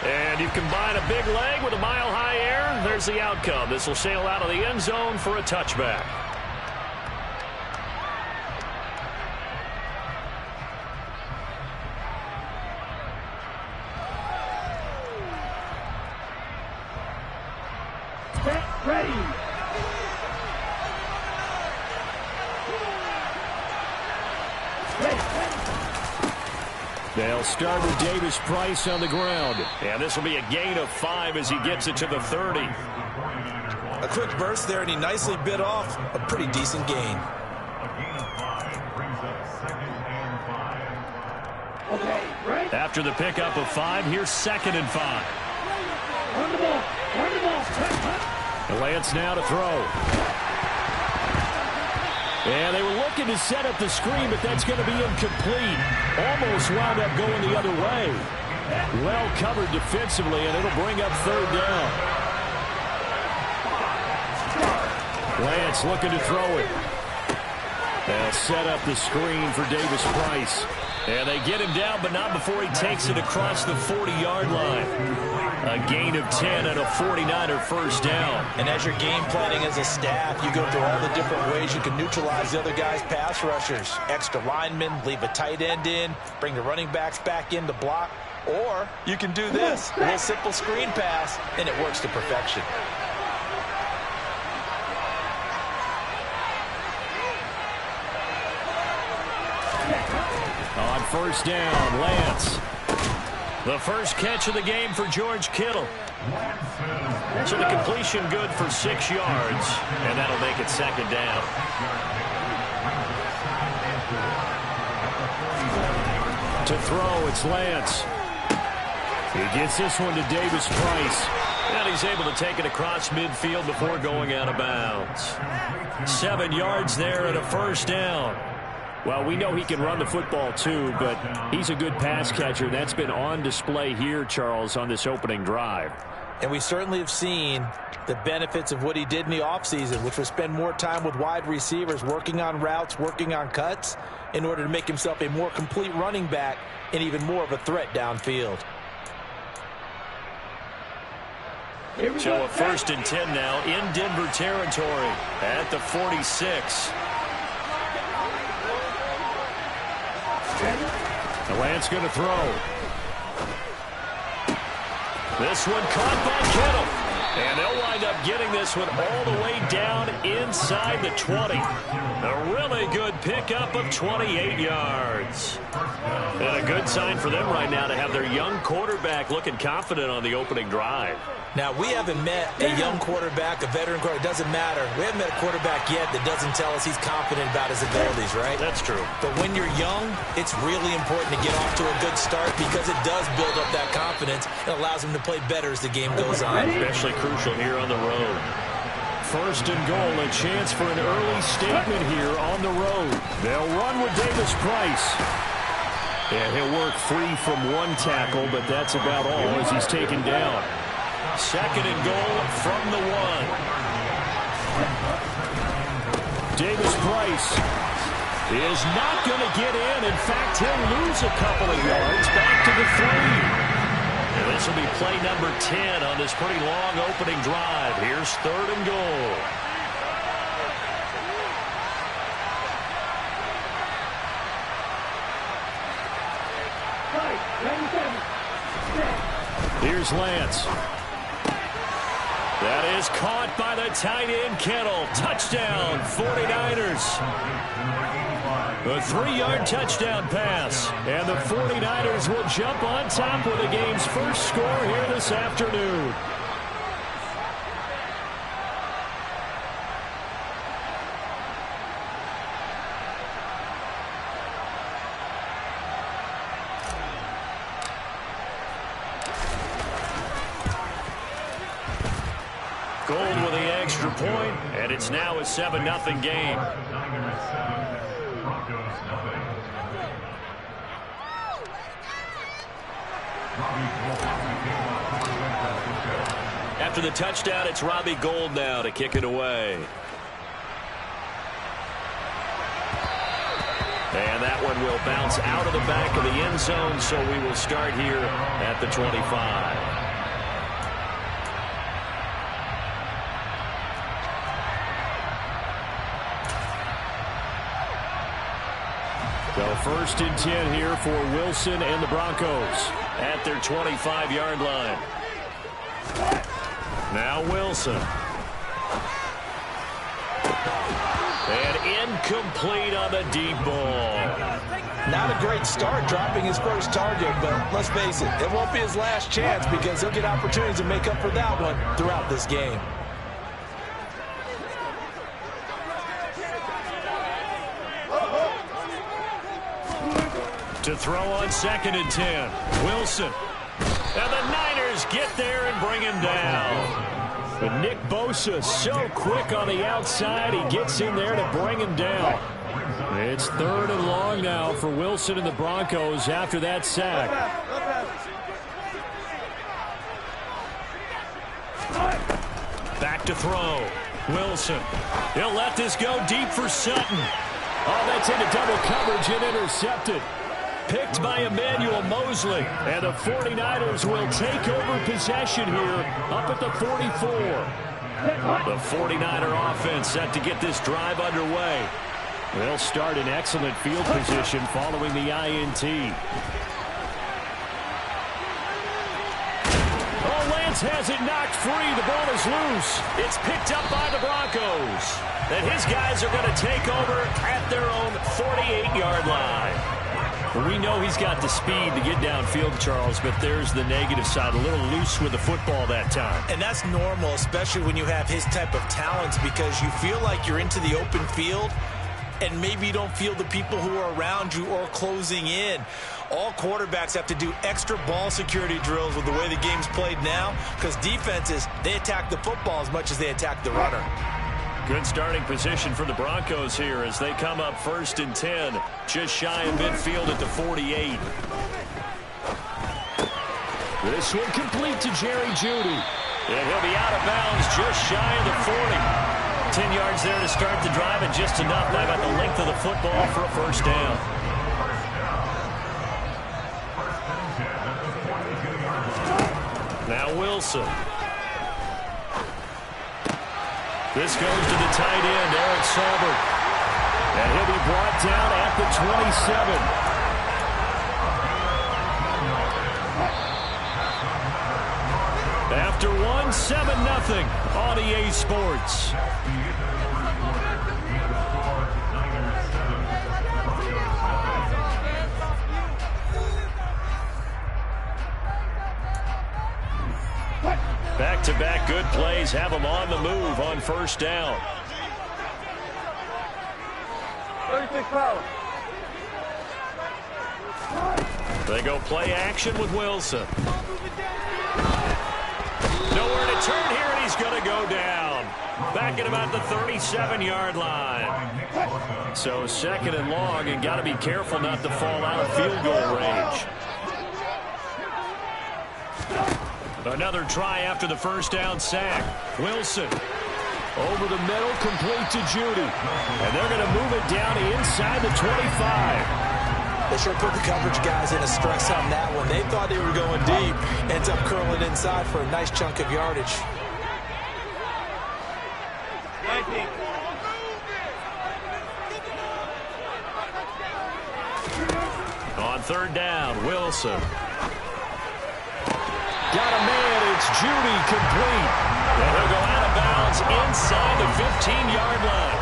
And you combine a big leg with a mile-high air, there's the outcome. This will sail out of the end zone for a touchback. Get ready. They'll start with Davis Price on the ground. And this will be a gain of 5 as he gets it to the 30. A quick burst there, and he nicely bit off a pretty decent gain. Okay, right. After the pickup of 5, here's 2nd and 5. Run the ball. Run the ball. Lance now to throw. And they were looking to set up the screen, but that's going to be incomplete. Almost wound up going the other way. Well covered defensively, and it'll bring up 3rd down. Lance looking to throw it. They'll set up the screen for Davis Price. And they get him down, but not before he takes it across the 40-yard line. A gain of 10 and a 49er first down. And as you're game planning as a staff, you go through all the different ways you can neutralize the other guy's pass rushers. Extra linemen, leave a tight end in, bring the running backs back in to block. Or you can do this, a little simple screen pass, and it works to perfection. On first down, Lance. The first catch of the game for George Kittle. So the completion good for 6 yards, and that'll make it 2nd down. To throw, it's Lance. He gets this one to Davis Price. And he's able to take it across midfield before going out of bounds. 7 yards there and a first down. Well, we know he can run the football too, but he's a good pass catcher. That's been on display here, Charles, on this opening drive. And we certainly have seen the benefits of what he did in the offseason, which was spend more time with wide receivers, working on routes, working on cuts, in order to make himself a more complete running back and even more of a threat downfield. So a 1st and 10 now in Denver territory at the 46. The Lance going to throw. This one caught by Kittle. And they'll wind up getting this one all the way down inside the 20. A really good pickup of 28 yards. And a good sign for them right now to have their young quarterback looking confident on the opening drive. Now, we haven't met a young quarterback, a veteran quarterback. It doesn't matter. We haven't met a quarterback yet that doesn't tell us he's confident about his abilities, right? That's true. But when you're young, it's really important to get off to a good start because it does build up that confidence and allows him to play better as the game goes on. Especially crucial here on the road. 1st and goal, a chance for an early statement here on the road. They'll run with Davis Price. And he'll work free from one tackle, but that's about all as he's taken down. 2nd and goal from the 1. Davis Price is not going to get in. In fact, he'll lose a couple of yards back to the 3. And this will be play number 10 on this pretty long opening drive. Here's 3rd and goal. Here's Lance. That is caught by the tight end, Kittle. Touchdown, 49ers. A 3-yard touchdown pass. And the 49ers will jump on top with the game's first score here this afternoon. Gold with the extra point, and it's now a 7-0 game. After the touchdown, it's Robbie Gould now to kick it away. And that one will bounce out of the back of the end zone, so we will start here at the 25. 1st and 10 here for Wilson and the Broncos at their 25-yard line. Now Wilson. And incomplete on the deep ball. Not a great start dropping his first target, but let's face it, it won't be his last chance because he'll get opportunities to make up for that one throughout this game. To throw on 2nd and 10. Wilson. And the Niners get there and bring him down. But Nick Bosa so quick on the outside, he gets in there to bring him down. It's 3rd and long now for Wilson and the Broncos after that sack. Back to throw. Wilson. He'll let this go deep for Sutton. Oh, that's into double coverage and intercepted. Picked by Emmanuel Mosley. And the 49ers will take over possession here up at the 44. The 49er offense set to get this drive underway. They'll start in excellent field position following the INT. Oh, Lance has it knocked free. The ball is loose. It's picked up by the Broncos. And his guys are going to take over at their own 48-yard line. We know he's got the speed to get downfield, Charles, but there's the negative side. A little loose with the football that time. And that's normal, especially when you have his type of talents, because you feel like you're into the open field and maybe you don't feel the people who are around you or closing in. All quarterbacks have to do extra ball security drills with the way the game's played now, because defenses, they attack the football as much as they attack the runner. Good starting position for the Broncos here as they come up 1st and 10, just shy of midfield at the 48. This one complete to Jerry Jeudy. And he'll be out of bounds just shy of the 40. 10 yards there to start the drive, and just enough by about the length of the football for a first down. Now Wilson. This goes to the tight end, Eric Saubert. And he'll be brought down at the 27. After 7-0 on EA Sports. Back-to-back good plays have them on the move on first down. 36 power. They go play action with Wilson. Nowhere to turn here, and he's going to go down. Back at about the 37-yard line. So 2nd and long, and got to be careful not to fall out of field goal range. Another try after the first down sack. Wilson over the middle, complete to Jeudy. And they're going to move it down inside the 25. They sure put the coverage guys in a stress on that one. They thought they were going deep. Ends up curling inside for a nice chunk of yardage. 19. On 3rd down, Wilson. Got a man, it's Jeudy, complete. And he'll go out of bounds inside the 15-yard line.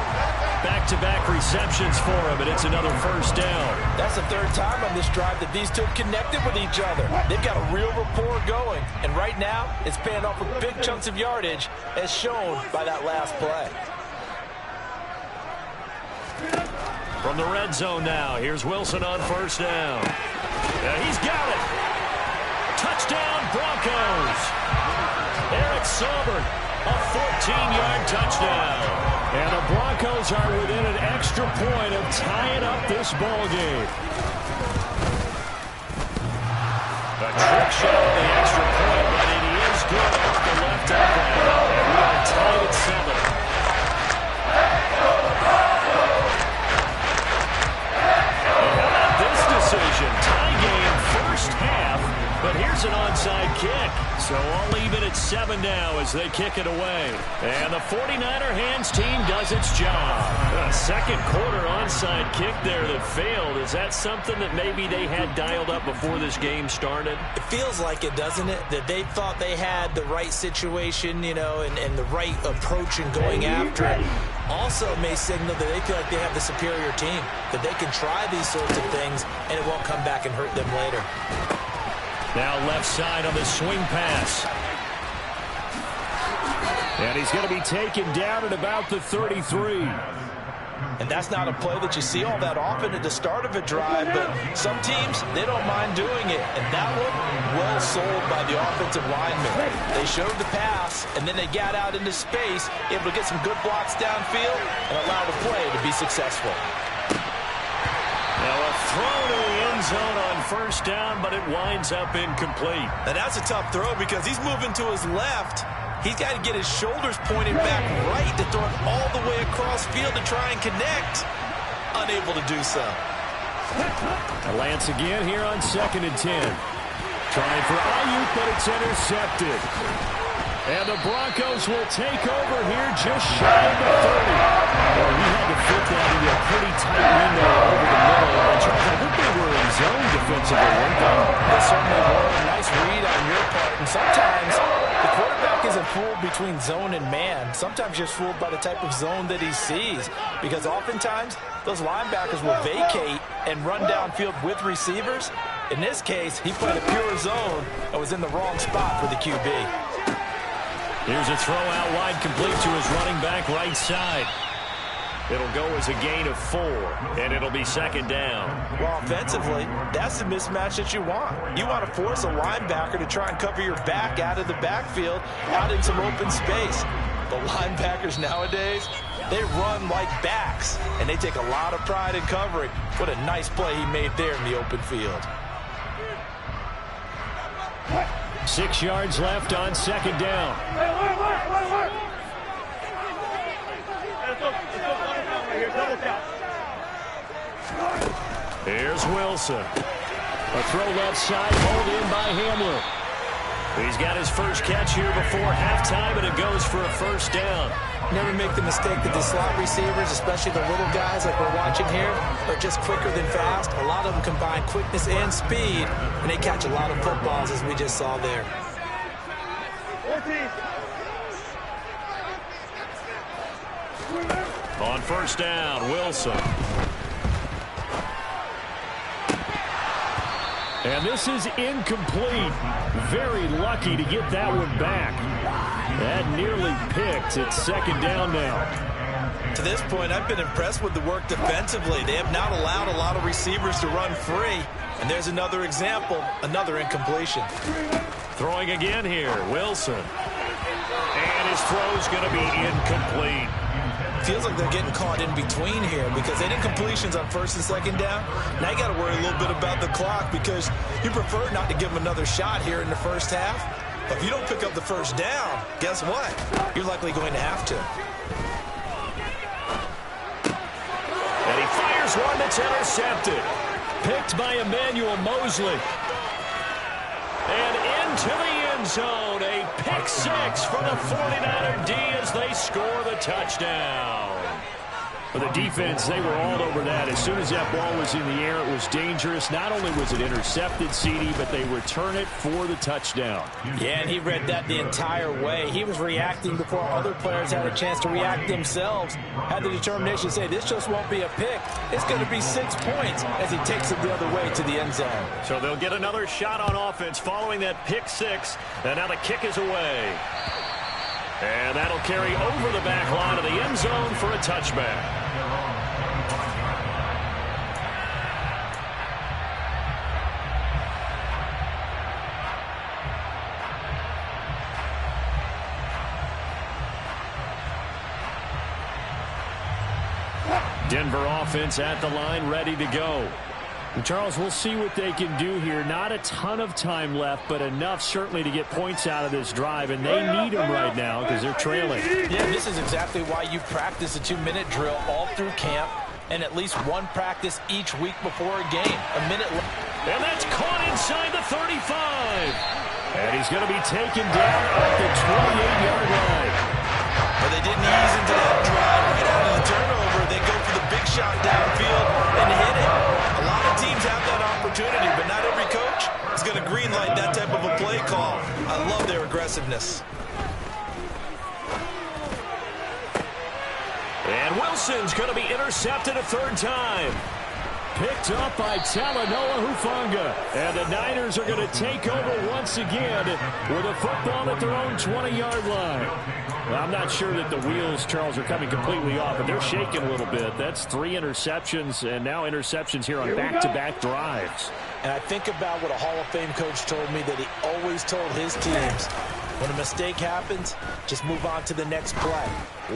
Back-to-back receptions for him, and it's another first down. That's the 3rd time on this drive that these two have connected with each other. They've got a real rapport going, and right now it's paying off with big chunks of yardage, as shown by that last play. From the red zone now, here's Wilson on first down. He's got it. Touchdown, Broncos. Eric Saubert, a 14-yard touchdown. And the Broncos are within an extra point of tying up this ball game. A trick shot on the extra point, but it is good off the left upright. And we are tied at 7. And how about this decision? Tie game first half, but here's an onside onside kick. So all even at 7 now as they kick it away. And the 49er hands team does its job. A second quarter onside kick there that failed. Is that something that maybe they had dialed up before this game started? It feels like it, doesn't it? That they thought they had the right situation, you know, and the right approach in going after it. Also may signal that they feel like they have the superior team, that they can try these sorts of things and it won't come back and hurt them later. Now left side on the swing pass. And he's going to be taken down at about the 33. And that's not a play that you see all that often at the start of a drive, but some teams, they don't mind doing it. And that one, well sold by the offensive lineman. They showed the pass, and then they got out into space, able to get some good blocks downfield and allow the play to be successful. Now a throw to the end zone on first down, but it winds up incomplete. Now that's a tough throw because he's moving to his left. He's got to get his shoulders pointed back right to throw it all the way across field to try and connect. Unable to do so. Lance again here on 2nd and 10. Trying for Ayuk, but it's intercepted. And the Broncos will take over here just shy of the 30. Well, he had to fit that into a pretty tight window over the middle. And Charles, I think they were in zone defensively, weren't they? They certainly were. Nice read on your part. And sometimes the quarterback isn't fooled between zone and man. Sometimes you're fooled by the type of zone that he sees. Because oftentimes, those linebackers will vacate and run downfield with receivers. In this case, he played a pure zone and was in the wrong spot for the QB. Here's a throw out wide, complete to his running back right side. It'll go as a gain of 4, and it'll be 2nd down. Well, offensively, that's the mismatch that you want. You want to force a linebacker to try and cover your back out of the backfield, out in some open space. But linebackers nowadays, they run like backs, and they take a lot of pride in covering. What a nice play he made there in the open field. 6 yards left on 2nd down. Here's Wilson. A throw left side, hauled in by Hamler. He's got his first catch here before halftime, and it goes for a first down. Never make the mistake that the slot receivers, especially the little guys like we're watching here, are just quicker than fast. A lot of them combine quickness and speed, and they catch a lot of footballs, as we just saw there. On first down, Wilson. And this is incomplete. Very lucky to get that one back. That nearly picked. It's 2nd down now. To this point, I've been impressed with the work defensively. They have not allowed a lot of receivers to run free. And there's another example, another incompletion. Throwing again here, Wilson. And his throw's going to be incomplete. Feels like they're getting caught in between here because they did completions on 1st and 2nd down. Now you got to worry a little bit about the clock because you prefer not to give them another shot here in the first half. But if you don't pick up the first down, guess what? You're likely going to have to. And he fires one that's intercepted. Picked by Emmanuel Mosley. And into the end zone. A pick 6 for the 49er D as they score the touchdown. For the defense, they were all over that. As soon as that ball was in the air, it was dangerous. Not only was it intercepted, CD, but they return it for the touchdown. Yeah, and he read that the entire way. He was reacting before other players had a chance to react themselves. Had the determination to say, this just won't be a pick. It's going to be 6 points as he takes it the other way to the end zone. So they'll get another shot on offense following that pick 6. And now the kick is away. And that'll carry over the back line of the end zone for a touchback. Denver offense at the line, ready to go. And Charles, we'll see what they can do here. Not a ton of time left, but enough certainly to get points out of this drive, and they need them right now because they're trailing. Yeah, this is exactly why you practice a 2-minute drill all through camp and at least one practice each week before a game. A minute left. And that's caught inside the 35. And he's going to be taken down at the 28-yard line. But they didn't ease into that drive right out of the turnover. They go for the big shot downfield and hit it. A lot of teams have that opportunity, but not every coach is going to greenlight that type of a play call. I love their aggressiveness. And Wilson's going to be intercepted a third time. Picked up by Talanoa Hufanga. And the Niners are going to take over once again with a football at their own 20-yard line. Well, I'm not sure that the wheels, Charles, are coming completely off, but they're shaking a little bit. That's 3 interceptions, and now interceptions here on back-to-back drives. And I think about what a Hall of Fame coach told me that he always told his teams, when a mistake happens, just move on to the next play.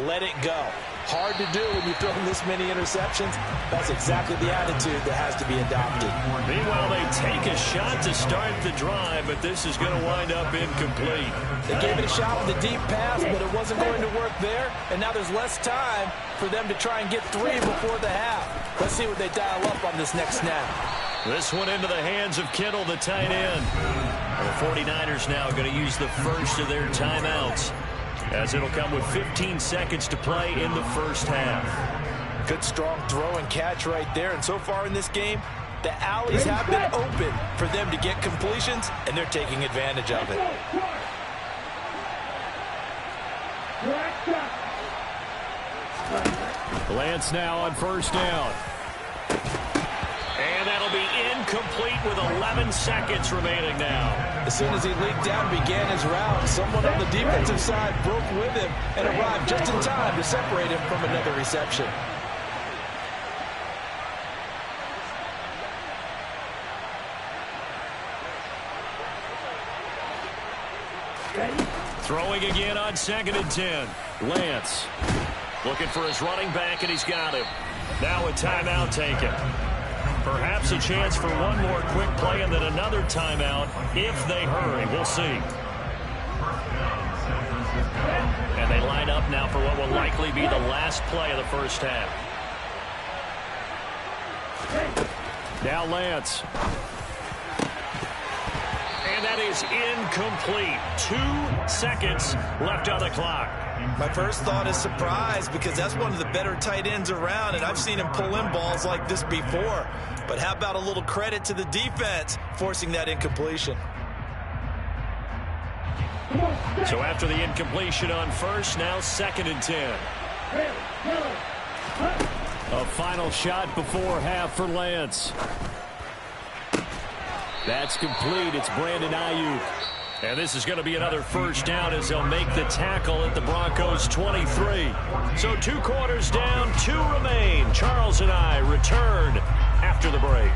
Let it go. Hard to do when you throw this many interceptions. That's exactly the attitude that has to be adopted. Meanwhile, they take a shot to start the drive, but this is going to wind up incomplete. They gave it a shot with a deep pass, but it wasn't going to work there. And now there's less time for them to try and get 3 before the half. Let's see what they dial up on this next snap. This one into the hands of Kittle, the tight end. The 49ers now going to use the first of their timeouts, as it'll come with 15 seconds to play in the first half. Good strong throw and catch right there. And so far in this game, the alleys have been open for them to get completions, and they're taking advantage of it. Lance now on first down. And that'll be incomplete with 11 seconds remaining now. As soon as he leaked down, began his route, someone on the defensive side broke with him and arrived just in time to separate him from another reception. Throwing again on 2nd and 10. Lance looking for his running back, and he's got him. Now a timeout taken. Perhaps a chance for one more quick play and then another timeout if they hurry. We'll see. And they line up now for what will likely be the last play of the first half. Now Lance. And that is incomplete. 2 seconds left on the clock. My first thought is surprise, because that's one of the better tight ends around, and I've seen him pull in balls like this before. But how about a little credit to the defense forcing that incompletion? So after the incompletion on first, now 2nd and 10. A final shot before half for Lance. That's complete. It's Brandon Ayuk. And this is going to be another first down as they'll make the tackle at the Broncos' 23. So 2 quarters down, 2 remain. Charles and I return after the break.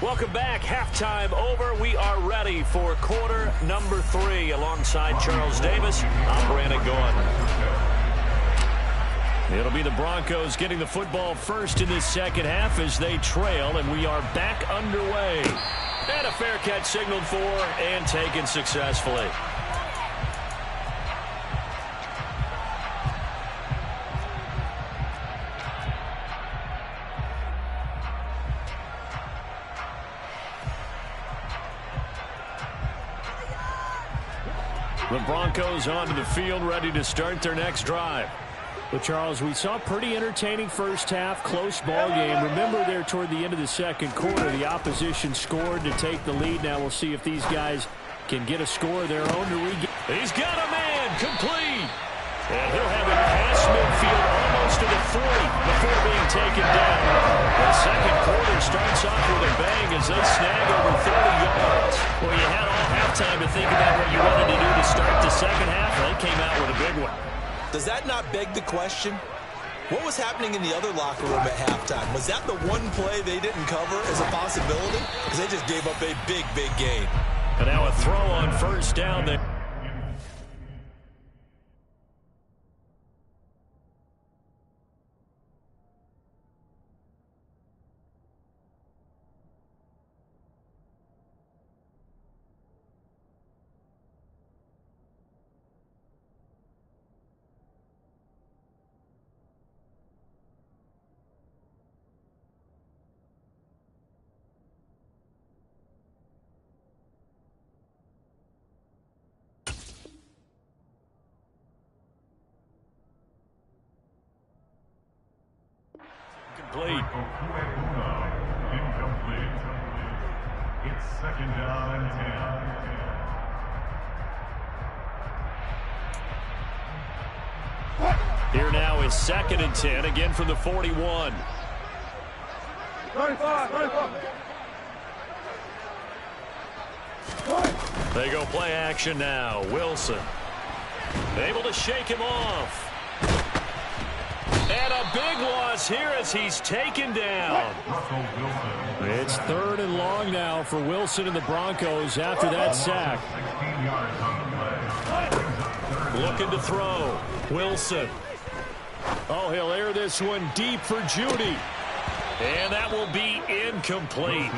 Welcome back. Halftime over. We are ready for quarter number 3 alongside Charles Davis. I'm Brandon Gaughan. It'll be the Broncos getting the football first in this second half as they trail, and we are back underway. And a fair catch signaled for and taken successfully. The Broncos onto the field, ready to start their next drive. Well, Charles, we saw a pretty entertaining first half, close ball game. Remember there toward the end of the second quarter, the opposition scored to take the lead. Now we'll see if these guys can get a score of their own to regain. He's got a man, complete. And he'll have it past midfield almost to the 40 before being taken down. The second quarter starts off with a bang as they snag over 30 yards. Well, you had all halftime to think about what you wanted to do to start the second half. They came out with a big one. Does that not beg the question? What was happening in the other locker room at halftime? Was that the one play they didn't cover as a possibility? Because they just gave up a big, big gain. And now a throw on first down there. Complete. Incomplete. It's second down and 10. Here now is 2nd and 10, again from the 41. 35. They go play action now. Wilson able to shake him off. And a big loss here as he's taken down. It's 3rd and long now for Wilson and the Broncos after that sack. Looking to throw. Wilson. Oh, he'll air this one deep for Judy. And that will be incomplete.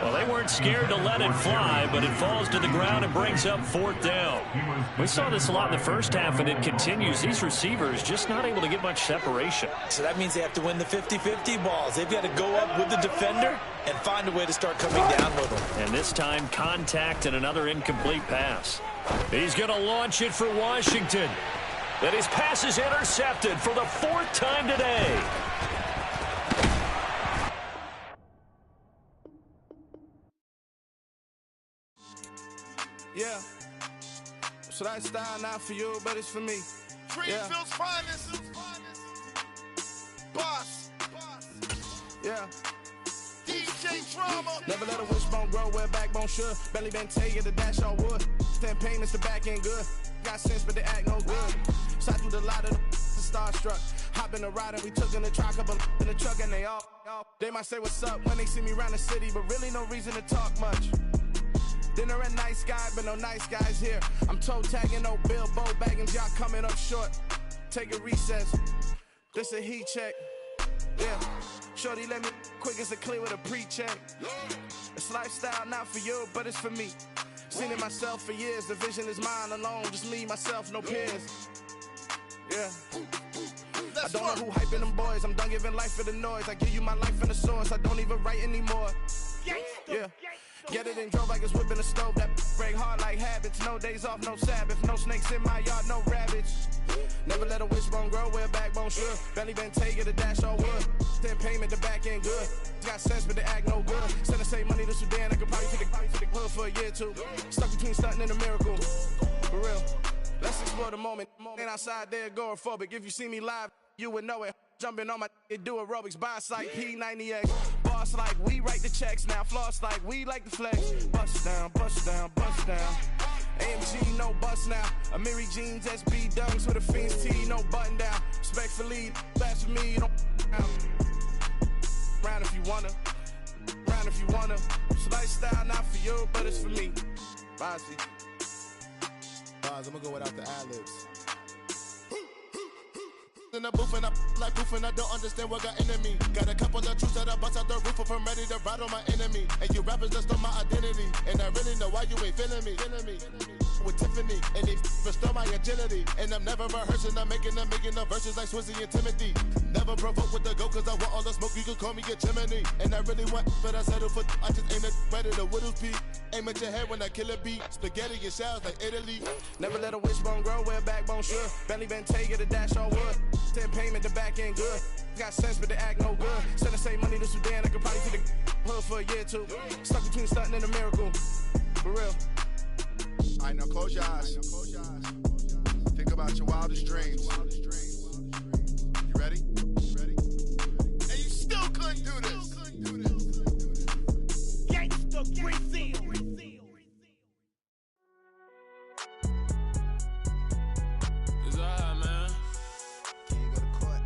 Well, they weren't scared to let it fly, but it falls to the ground and brings up 4th down. We saw this a lot in the first half, and it continues. These receivers just not able to get much separation. So that means they have to win the 50-50 balls. They've got to go up with the defender and find a way to start coming down with them. And this time, contact and another incomplete pass. He's going to launch it for Washington. And his pass is intercepted for the 4th time today. Yeah. So that style not for you, but it's for me. Greenfield's finest. Boss. Yeah. DJ Drama. Never let a wishbone grow where backbone should. Belly been taking the dash on wood. 10 payments, the back end good. Got sense, but they act no good. Shot through the lot of the starstruck. Hop in the ride and we took in the truck, couple in the truck, and they all. They might say what's up when they see me around the city, but really no reason to talk much. Dinner a nice guy, but no nice guys here. I'm toe tagging, no Bilbo bagging, y'all coming up short. Take a recess. This a heat check. Yeah. Shorty let me quick as a clear with a pre-check. It's lifestyle not for you, but it's for me. Seen it myself for years. The vision is mine alone. Just me, myself, no peers. Yeah. I don't know who hyping them boys. I'm done giving life for the noise. I give you my life in the source. I don't even write anymore. Yeah. Get it and drove like it's whipping the stove. That break hard like habits. No days off, no Sabbath. No snakes in my yard, no rabbits. Never let a wishbone grow where backbone should. Belly been taking the dash all wood. 10 payment, the back end good. Got sense, but they act no good. Send the same money to Sudan. I could probably take the hood for a year or two. Stuck between stunting and a miracle. For real. Let's explore the moment. Ain't outside there agoraphobic. If you see me live, you would know it. Jumping on my do aerobics, boss like P90X. Boss like we write the checks now. Floss like we like the flex. Bust down, bust down, bust down. AMG, no bust now. Amiri jeans, SB dunks with a Fiends T, no button down. Respectfully, that's for me, don't round if you wanna. Round if you wanna. It's lifestyle not for you, but it's for me. Bossy. Bars, I'm gonna go without the ad-libs. In the booth and I like proof and I don't understand what got into me. Got a couple of truths that I bust out the roof if I'm ready to ride on my enemy. And you rappers just stole my identity. And I really know why you ain't feeling me. With Tiffany and they restore my agility. And I'm never rehearsing, I'm making a million of verses like Swizzy and Timothy. Never provoke with the go cause I want all the smoke, you can call me a chimney. And I really want, but I settle for, I just ain't ready to widow's peak. Aim at your head when I kill a beat. Spaghetti and shells like Italy. Never let a wishbone grow where backbone should. Belly been taking the dash all wood. 10 payment, the back end good. Got sense, but they act no good. Send the same money to Sudan, I could probably take the hood for a year or two. Stuck between stunting and a miracle. For real. Alright, now close your eyes. Think about your wildest dreams. You ready? And you still couldn't do this. Gangsta Brazil. It's alright, man. Can you go to court?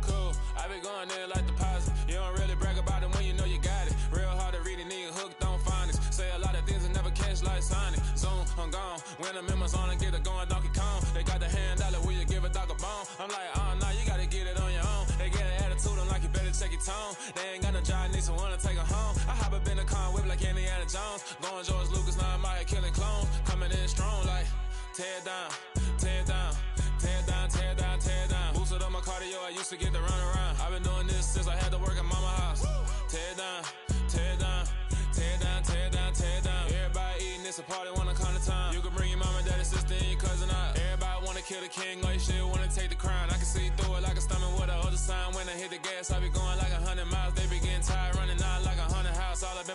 Cool. I been going there like deposit. You don't really brag about it when you know you got it. Real hard to read a nigga hooked, don't find it. Say a lot of things and never catch like Sonic. Zone, I'm gone. When I'm in my zone, I get it going Donkey Kong. They got the hand dollar, will you give a dog a bone? I'm like, oh, nah, you gotta get it on your own. They get an attitude, I'm like, you better check your tone. They ain't got no job, need someone to take her home. I hop up in the car, whip like Indiana Jones. Going George Lucas, now I'm out here killing clones. Coming in strong, like, tear down, tear down, tear down, tear down, tear down. Boosted up my cardio, I used to get to run around. I've been doing this since I had to work at mama house. Tear down, tear down, tear down, tear down, tear down. Everybody eating, it's a party, wanna come to time. You can bring your mama, daddy, sister, and your cousin out. Everybody wanna kill the king, or you shit wanna take the crown. I can see through it like a stomach with a other sign.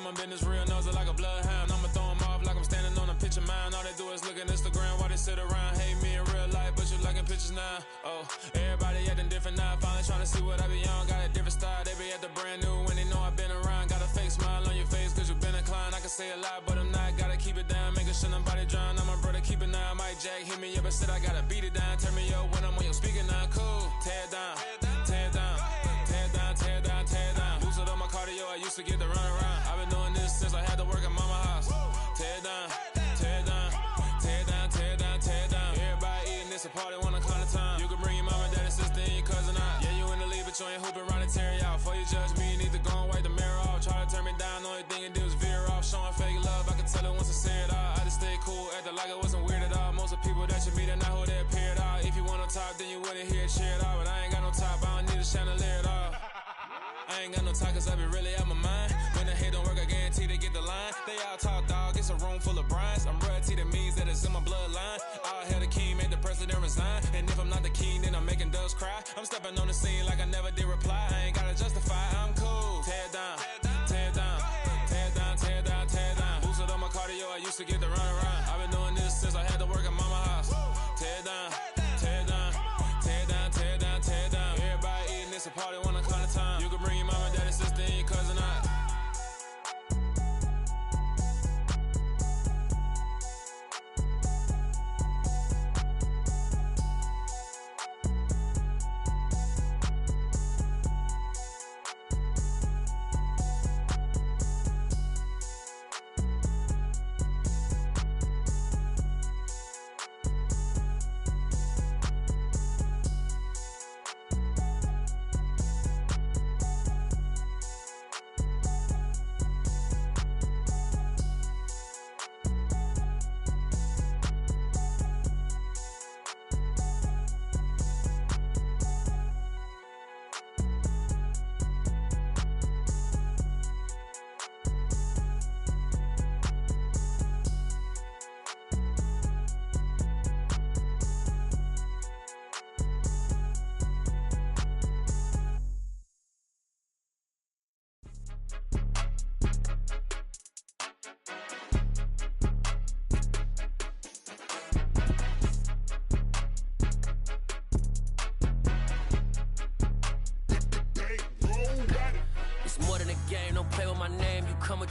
my business real, nosy like a bloodhound. I'ma throw them off like I'm standing on a pitch of mine. All they do is look at Instagram while they sit around. Hate me in real life, but you liking pictures now. Oh, everybody acting different now. Finally trying to see what I be on. Got a different style, they be at the brand new when they know I've been around. Got a fake smile on your face cause you been inclined. I can say a lot, but I'm not. Gotta keep it down, making sure nobody drown. I'm my brother, keep it now. Mike Jack hit me up and said I gotta beat it down. Turn me up when I'm on your speaker now. Cool, tear it down, tear it down, tear it down, tear it down, tear it down. Boosted up my cardio, I used to get the run around. I've been doing this since I had to work at mama house. Tear it down, tear it down, tear it down, tear it down, tear it down. Everybody eating this a party one o'clock of time. You can bring your mama, daddy, sister, and your cousin out. Yeah, you in the lead, but you ain't hooping around and tear it out. Before you judge me, you need to go and wipe the mirror off. Try to turn me down, the only thing you do is veer off. Showing fake love, I can tell it once I say it all. I just stay cool, acting like it wasn't weird at all. Most of the people that you meet are not who they appear at all. If you want on top, then you wouldn't hear it cheer at all. But I ain't got no top, I don't need a chandelier at all. I ain't got no talk cause I be really out my mind. When the hate don't work, I guarantee they get the line. They all talk dog, it's a room full of brinds. I'm royalty, that means that it's in my bloodline. All hell the king, made the president resign. And if I'm not the king, then I'm making doves cry. I'm stepping on the scene like I never did reply. I ain't gotta justify, I'm cool. Tear it down, tear it down, tear it down, tear it down, tear it down. Boosted up my cardio, I used to get the run around. I've been doing this since I had to work at mama house. Tear it down, tear it down, tear it down, tear it down, tear it down. Everybody eating this a party one o'clock of time. You can bring your mama, daddy, sister, and your cousin out.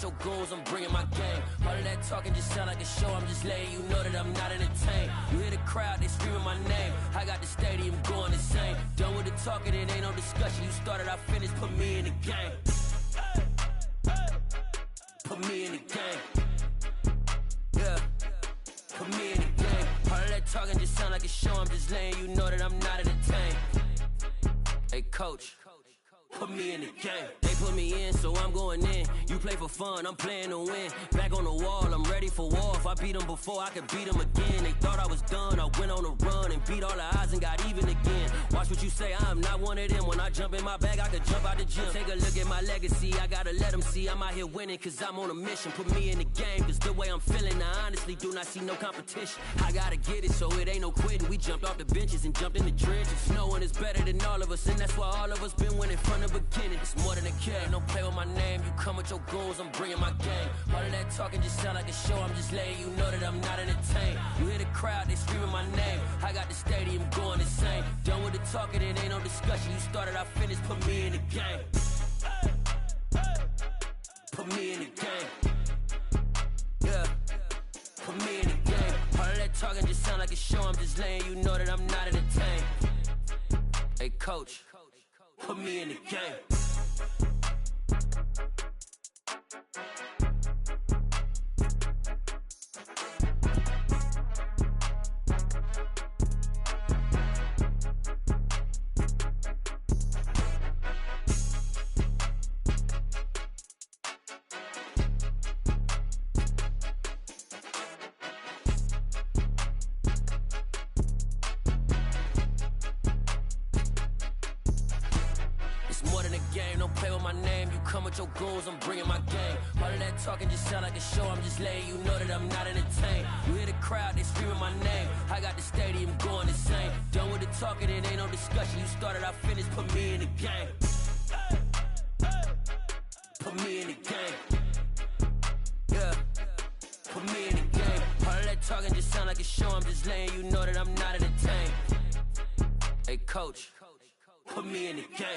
Your goons, I'm bringing my game. All of that talking just sound like a show. I'm just letting you know that I'm not entertained. You hear the crowd, they screaming my name. I got the stadium going insane. Done with the talking, it ain't no discussion. You started, I finished, put me in the game. Put me in the game. Yeah, put me in the game. All of that talking just sound like a show. I'm just letting you know that I'm not entertained. Hey, coach, put me in the game. They put me in, so I'm going in. You play for fun, I'm playing to win. Back on the wall, I'm ready for war. If I beat them before, I could beat them again. They thought I was done, I went on a run and beat all the odds and got even again. Watch what you say, I'm not one of them. When I jump in my bag, I could jump out the gym. Take a look at my legacy, I gotta let them see I'm out here winning, cause I'm on a mission. Put me in the game, cause the way I'm feeling, I honestly do not see no competition. I gotta get it, so it ain't no quitting. We jumped off the benches and jumped in the trenches. No one is better than all of us, and that's why all of us been winning from the beginning. It's more than a game, don't play with my name. You come with your goons, I'm bringing my game. All of that talking just sound like a show. I'm just letting you know that I'm not entertained. You hear the crowd, they screaming my name. I got the stadium going insane. Done with the talking, it ain't no discussion. You started, I finished, put me in the game. Put me in the game. Yeah, put me in the game. All of that talking just sound like a show. I'm just letting you know that I'm not entertained. Hey, coach, put me in the game. Your goons, I'm bringing my game. All of that talking just sound like a show. I'm just letting you know that I'm not entertained. You hear the crowd, they screaming my name. I got the stadium going insane. Done with the talking, it ain't no discussion. You started, I finished, put me in the game. Put me in the game. coach, put me in the game.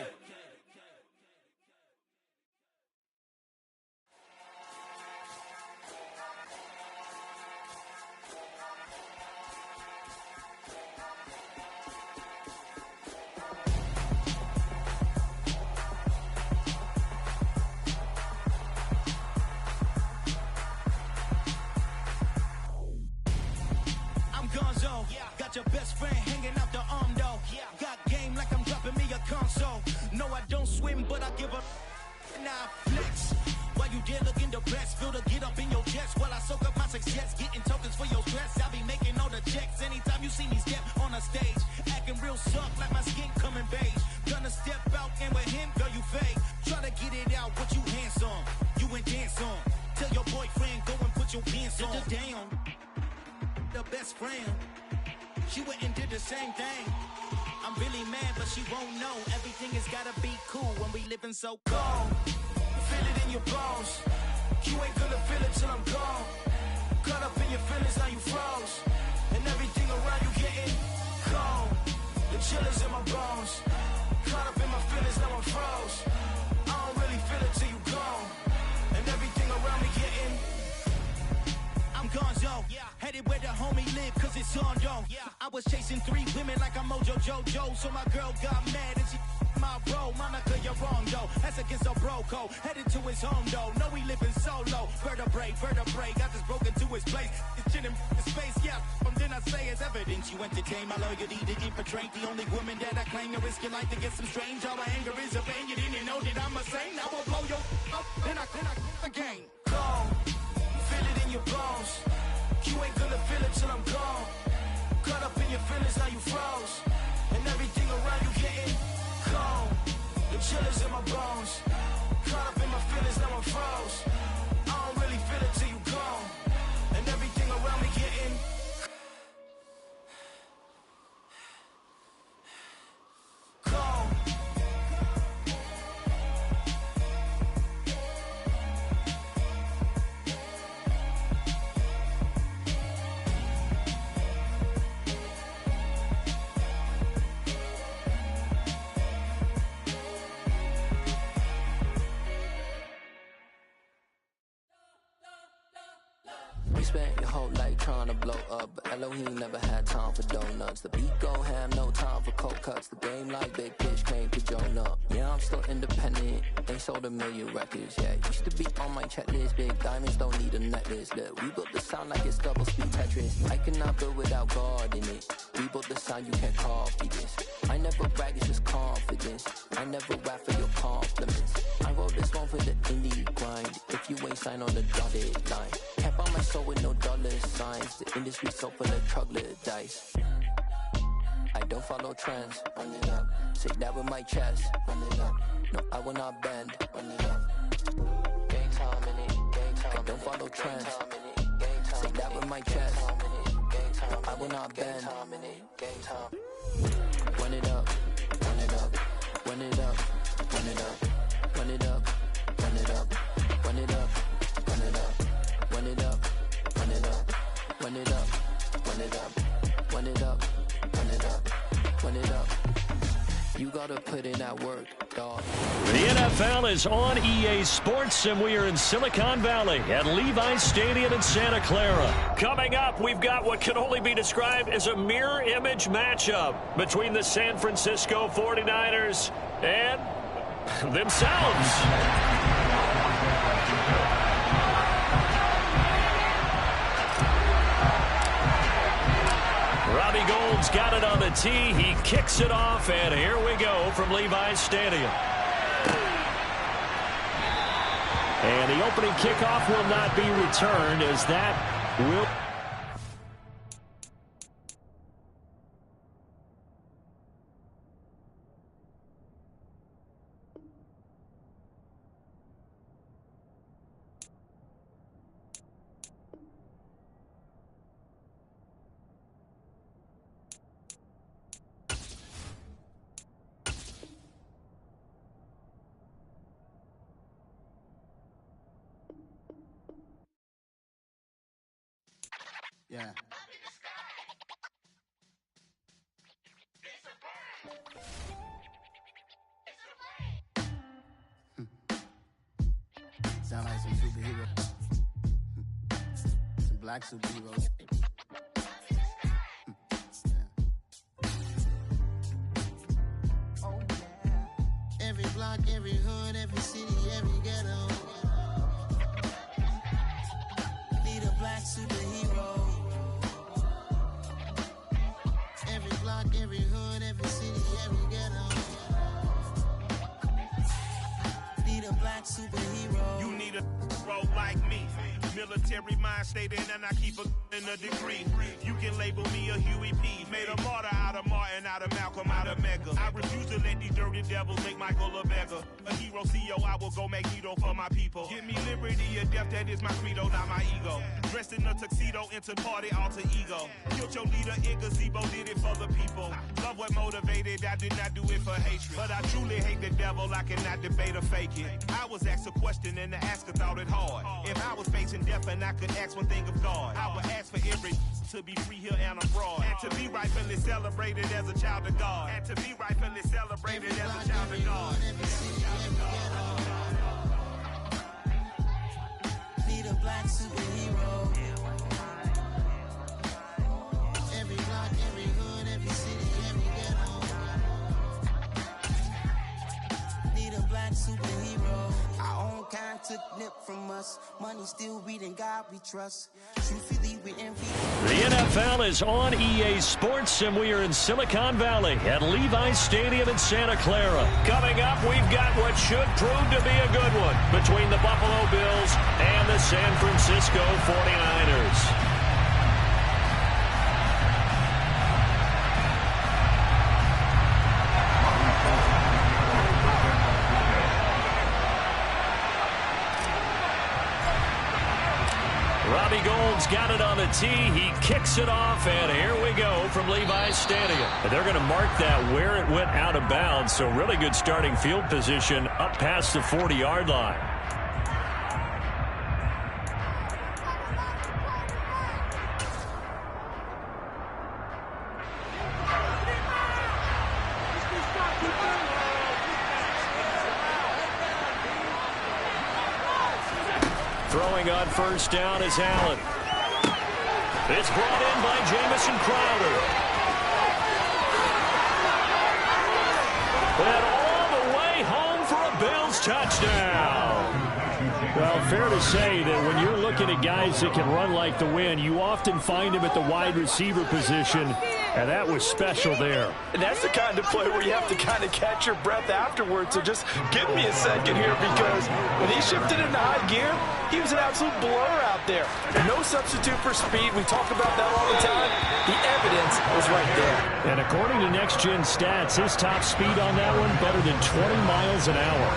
Got your best friend hanging out the arm though. Got game like I'm dropping me a console. No, I don't swim, but I give a nah flex. While you there looking depressed, feel the get up in your chest while I soak up my success, getting tokens for your stress. I be making all the checks anytime you see me step on a stage, acting real suck like my skin coming beige. Gonna step out and with him, girl, you fake. Try to get it out, but you handsome. You ain't dance on. Tell your boyfriend go and put your pants on. Down. The best friend. She went and did the same thing. I'm really mad, but she won't know. Everything has gotta be cool when we living so cold. Feel it in your bones. You ain't gonna feel it till I'm gone. Caught up in your feelings, now you froze. And everything around you getting cold. The chill is in my bones. Caught up in my feelings, now I'm froze. I don't really feel it till you gone. And everything around me getting I'm gonzo, headed where the homie live, cause it's on though. I was chasing 3 women like I'm Mojo Jojo, so my girl got mad and she my bro. Monica, you're wrong though, that's against a bro code. Headed to his home though, no we living solo. Vertebrae, got this broken to his place. It's shit in space, then I say it's evidence. You entertain my loyalty to infiltrate the only woman that I claim to risk your life to get some strange. All my anger is a pain, you didn't know that I'm a saint. I will blow your up, then I again. Go. Feel it in your bones. You ain't gonna feel it till I'm gone. Caught up in your feelings, now you froze. And everything around you getting cold. The chill is in my bones. Caught up in my feelings, now I'm froze. I don't really feel it till you gone. And everything around me getting cold. You spent your whole life trying to blow up, but Elohim never had time for donuts. The beat go ham, no time for cold cuts. The game like Big Pitch came to Jonah. Yeah, I'm still independent, ain't sold a million records. Yeah, used to be on my checklist. Big diamonds don't need a necklace. Look, we built the sound like it's double speed Tetris. I cannot build without God in it. We built the sound, you can't copy this. I never brag, it's just confidence. I never rap for your compliments. I wrote this one for the indie grind. If you ain't signed on the dotted line, kept on my soul with no dollar signs. The industry so full of troglodytes. I don't follow trends. Run it up. Say that with my chest. Run it up. No, I will not bend. Run it up. Gang time in it. Gang time. I don't follow trends. Say that with my chest. No, I will not bend. Gang time. Run it up. Run it up. Run it up. Run it up. Run it up. Run it up. Run it up. Run it up. Run it up. Run it up. Run it up. Run it up. Run it up. Run it up. Run it up. You gotta put in that work, dog. The NFL is on EA Sports, and we are in Silicon Valley at Levi's Stadium in Santa Clara. Coming up, we've got what can only be described as a mirror image matchup between the San Francisco 49ers and themselves. Robbie Gould's got it on the tee. He kicks it off, and here we go from Levi's Stadium. And the opening kickoff will not be returned, as that will... Yeah. Sound like some superhero. Some black superheroes. Every block, every hood, every city, every ghetto. Need a black superhero. Every block, every hood, every city, every ghetto. Need a black superhero. You need a bro like me. Military mind state in and I keep a degree. You can label me a Huey P. Made a martyr out of Martin, out of Malcolm, out of Mega. I refuse to let these dirty devils make Michael a beggar. A hero CEO, I will go Magneto for my people. Give me liberty or death, that is my credo, not my ego. Dressed in a tuxedo, into party, alter ego. Killed your leader in gazebo, did it for the people. Love what motivated, I did not do it for hatred. But I truly hate the devil, I cannot debate or fake it. I was asked a question and the asker thought it hard. If I was facing death and I could ask one thing of God, I would ask for every to be free here and abroad, and to be rightfully celebrated as a child of God, and to be rightfully celebrated as a child of God. Need a black superhero. Every block, every hood, every city, every ghetto. Need a black superhero. Our own kind took nip from us. Money still reading God we trust. Truthfully we envy. The NFL is on EA Sports, and we are in Silicon Valley at Levi's Stadium in Santa Clara. Coming up, we've got what should prove to be a good one between the Buffalo Bills and the San Francisco 49ers. Robbie Gould's got it on the tee. He kicks it off, and here we go from Levi's Stadium. And they're going to mark that where it went out of bounds, so really good starting field position up past the 40-yard line. Throwing on first down is Allen. It's brought in by Jamison Crowder. And all the way home for a Bills touchdown. Well, fair to say that when you're looking at guys that can run like the wind, you often find them at the wide receiver position, and that was special there. And that's the kind of play where you have to kind of catch your breath afterwards. So just give me a second here, because when he shifted into high gear, he was an absolute blur out there. No substitute for speed. We talk about that all the time. The evidence was right there. And according to Next Gen Stats, his top speed on that one better than 20 miles an hour.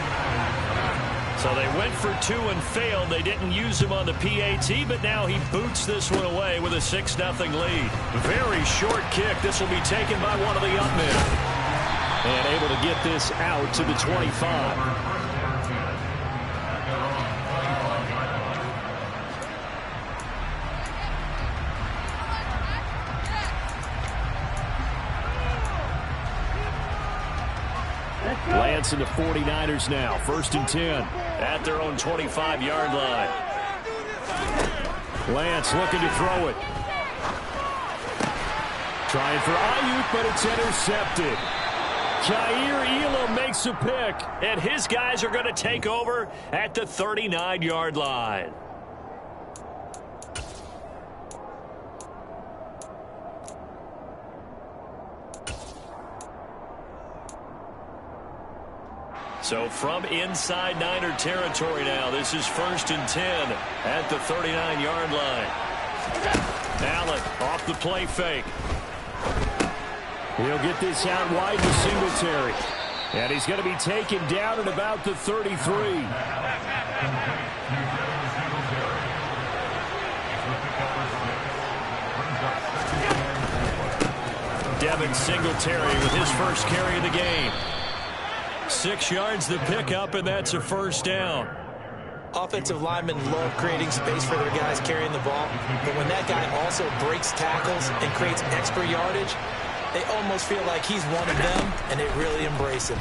So they went for two and failed. They didn't use him on the PAT, but now he boots this one away with a 6-0 lead. Very short kick. This will be taken by one of the up men. And able to get this out to the 25. Lance and the 49ers now. 1st and 10 at their own 25-yard line. Lance looking to throw it. Trying for Ayuk, but it's intercepted. Khair Elam makes a pick, and his guys are going to take over at the 39-yard line. So from inside Niner territory now, this is 1st and 10 at the 39-yard line. Allen off the play fake. He'll get this out wide to Singletary. And he's going to be taken down at about the 33. Devin Singletary with his first carry of the game. 6 yards the pickup, and that's a 1st down. Offensive linemen love creating space for their guys carrying the ball, but when that guy also breaks tackles and creates extra yardage, they almost feel like he's one of them, and they really embrace him.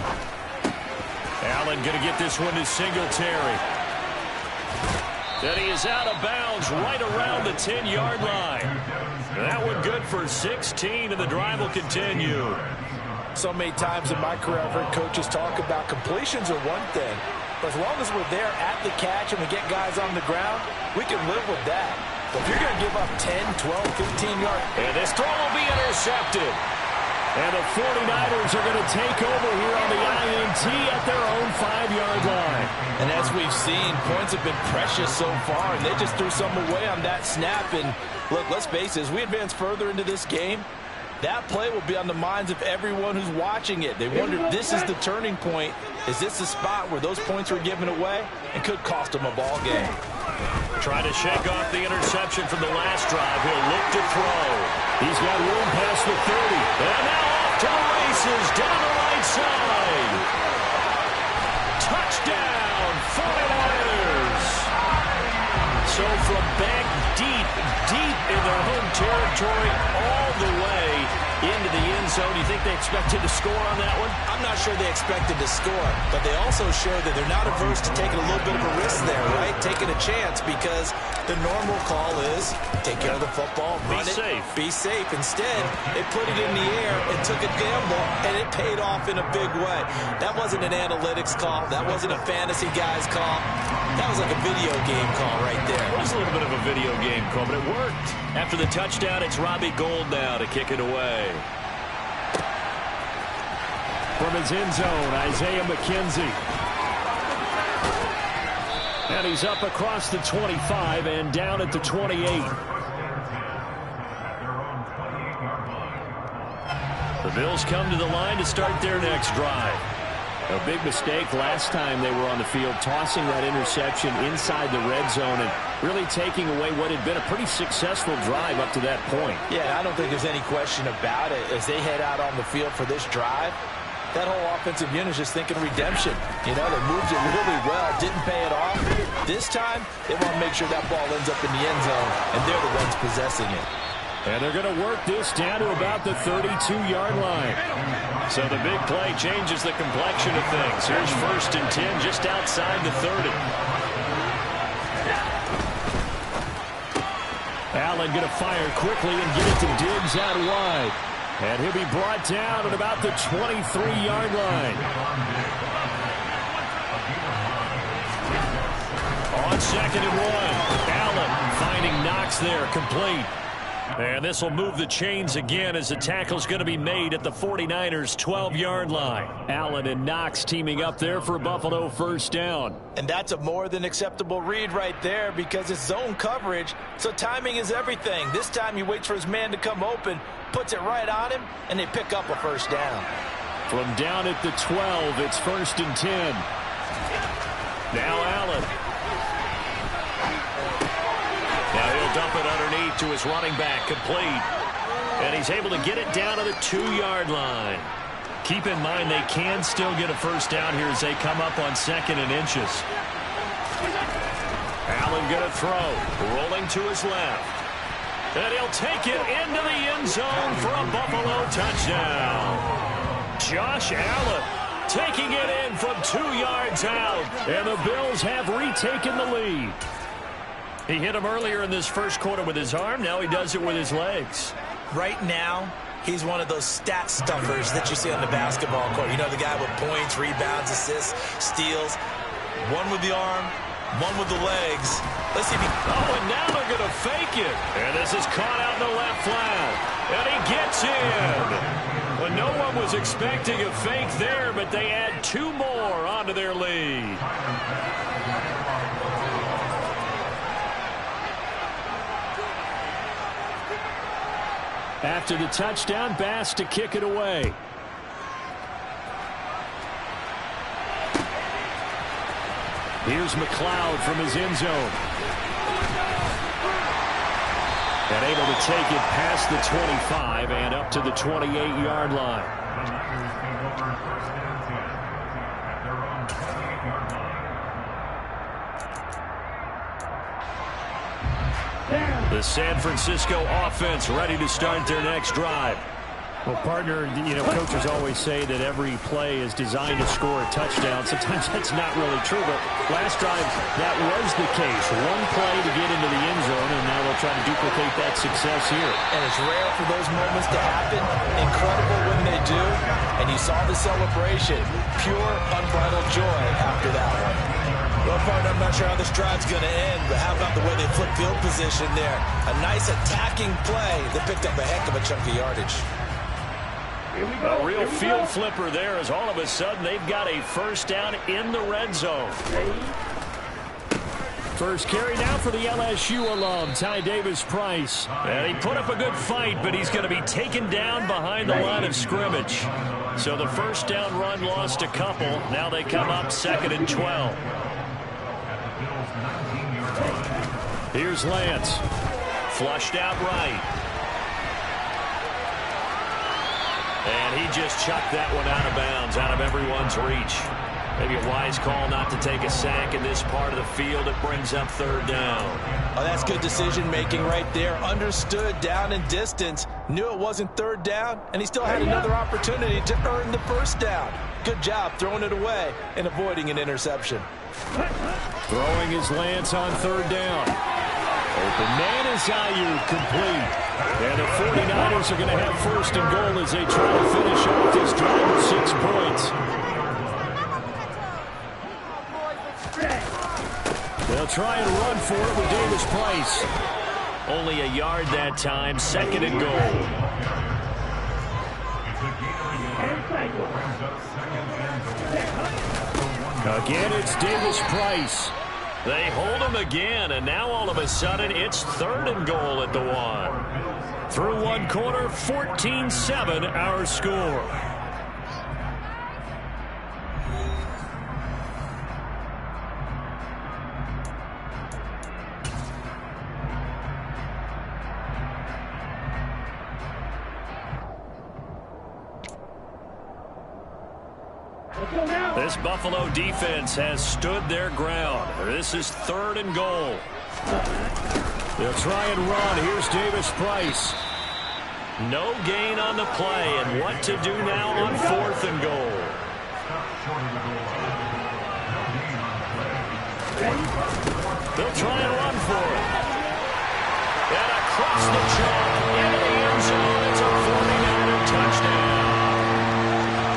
Allen going to get this one to Singletary. And he is out of bounds right around the 10-yard line. That one good for 16, and the drive will continue. So many times in my career, I've heard coaches talk about completions are one thing. But as long as we're there at the catch and we get guys on the ground, we can live with that. But if you're going to give up 10, 12, 15 yards. And this throw will be intercepted. And the 49ers are going to take over here on the INT at their own 5-yard line. And as we've seen, points have been precious so far, and they just threw some away on that snap. And look, let's face it, as we advance further into this game, that play will be on the minds of everyone who's watching it. They wonder, this is the turning point. Is this the spot where those points were given away? It could cost them a ball game. Trying to shake off the interception from the last drive. He'll look to throw. He's got room past the 30. And now off to the races down the right side. Touchdown, 49ers. So from back deep in their home territory all the way into the end zone. You think they expected to score on that one? I'm not sure they expected to score, but they also showed that they're not averse to taking a little bit of a risk there, right? Taking a chance, because the normal call is take care of the football, run it, be safe. Instead, they put it in the air and took a gamble, and it paid off in a big way. That wasn't an analytics call. That wasn't a fantasy guy's call. That was like a video game call right there. It was a little bit of a video game call, but it worked. After the touchdown, it's Robbie Gould now to kick it away. From his end zone, Isaiah McKenzie. And he's up across the 25 and down at the 28. The Bills come to the line to start their next drive. A big mistake last time they were on the field, tossing that interception inside the red zone and really taking away what had been a pretty successful drive up to that point. Yeah, I don't think there's any question about it. As they head out on the field for this drive, that whole offensive unit is just thinking redemption. You know, they moved it really well, didn't pay it off. This time, they want to make sure that ball ends up in the end zone, and they're the ones possessing it. And they're going to work this down to about the 32-yard line. So the big play changes the complexion of things. Here's 1st and 10 just outside the 30. Allen going to fire quickly and get it to Diggs out wide. And he'll be brought down at about the 23-yard line. On 2nd and 1, Allen finding Knox there, complete. And this will move the chains again as the tackle's going to be made at the 49ers' 12-yard line. Allen and Knox teaming up there for Buffalo 1st down. And that's a more than acceptable read right there, because it's zone coverage, so timing is everything. This time he waits for his man to come open, puts it right on him, and they pick up a 1st down. From down at the 12, it's 1st and 10. Now Allen. Now he'll dump it underneath to his running back, complete. And he's able to get it down to the 2-yard line. Keep in mind they can still get a 1st down here as they come up on 2nd and inches. Allen going to throw, rolling to his left. And he'll take it into the end zone for a Buffalo touchdown. Josh Allen taking it in from 2 yards out. And the Bills have retaken the lead. He hit him earlier in this first quarter with his arm. Now he does it with his legs. Right now, he's one of those stat stuffers that you see on the basketball court. You know, the guy with points, rebounds, assists, steals. One with the arm, one with the legs. Let's see if he... Oh, and now they're going to fake it. And this is caught out in the left flat. And he gets in. Well, no one was expecting a fake there, but they add 2 more onto their lead. After the touchdown, Bass to kick it away. Here's McLeod from his end zone. And able to take it past the 25 and up to the 28-yard line. The San Francisco offense ready to start their next drive. Well, partner, coaches always say that every play is designed to score a touchdown. Sometimes that's not really true, but last drive, that was the case. One play to get into the end zone, and now they'll try to duplicate that success here. And it's rare for those moments to happen. Incredible when they do. And you saw the celebration. Pure, unbridled joy after that one. Well, partner, I'm not sure how this drive's going to end, but how about the way they flip field position there? A nice attacking play that picked up a heck of a chunk of yardage. A real field flipper there as all of a sudden they've got a first down in the red zone. First carry now for the LSU alum, Ty Davis-Price. And he put up a good fight, but he's going to be taken down behind the line of scrimmage. So the first down run lost a couple. Now they come up 2nd and 12. Here's Lance. Flushed out right. And he just chucked that one out of bounds, out of everyone's reach. Maybe a wise call not to take a sack in this part of the field. It brings up 3rd down. Oh, that's good decision-making right there. Understood down and distance. Knew it wasn't 3rd down, and he still had another opportunity to earn the first down. Good job throwing it away and avoiding an interception. Throwing his Lance on 3rd down. Open man is Ayuk, complete. And the 49ers are going to have 1st and goal as they try to finish off this drive with 6 points. They'll try and run for it with Davis-Price. Only a yard that time, 2nd and goal. Again, it's Davis-Price. They hold him again, and now all of a sudden it's 3rd and goal at the 1. Through one quarter, 14-7 our score. This Buffalo defense has stood their ground. This is 3rd and goal. They'll try and run. Here's Davis-Price. No gain on the play, and what to do now on 4th and goal. They'll try and run for it. And across the chalk into the end zone. It's a 49er touchdown.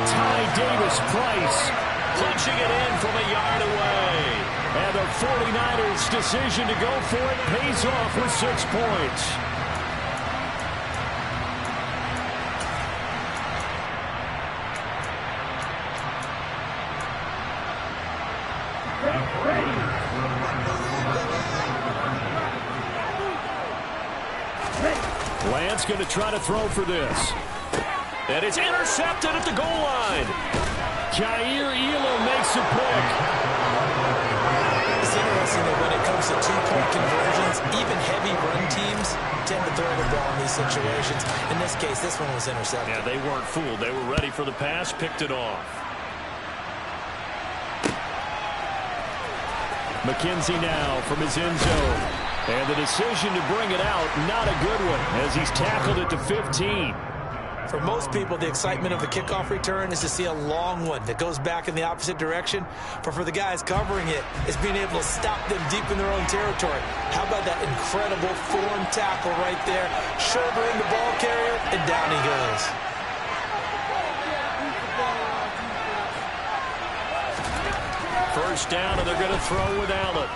Ty Davis-Price punching it in from a yard away. And the 49ers' decision to go for it pays off with 6 points. Lance going to try to throw for this. And it's intercepted at the goal line. Jair Elam makes a pick. It's interesting that when it comes to 2-point conversions, even heavy run teams tend to throw the ball in these situations. In this case, this one was intercepted. Yeah, they weren't fooled. They were ready for the pass, picked it off. McKenzie now from his end zone. And the decision to bring it out, not a good one, as he's tackled it to 15. For most people, the excitement of the kickoff return is to see a long one that goes back in the opposite direction. But for the guys covering it, it's being able to stop them deep in their own territory. How about that incredible form tackle right there? Shoulder in the ball carrier, and down he goes. First down, and they're going to throw with Allen.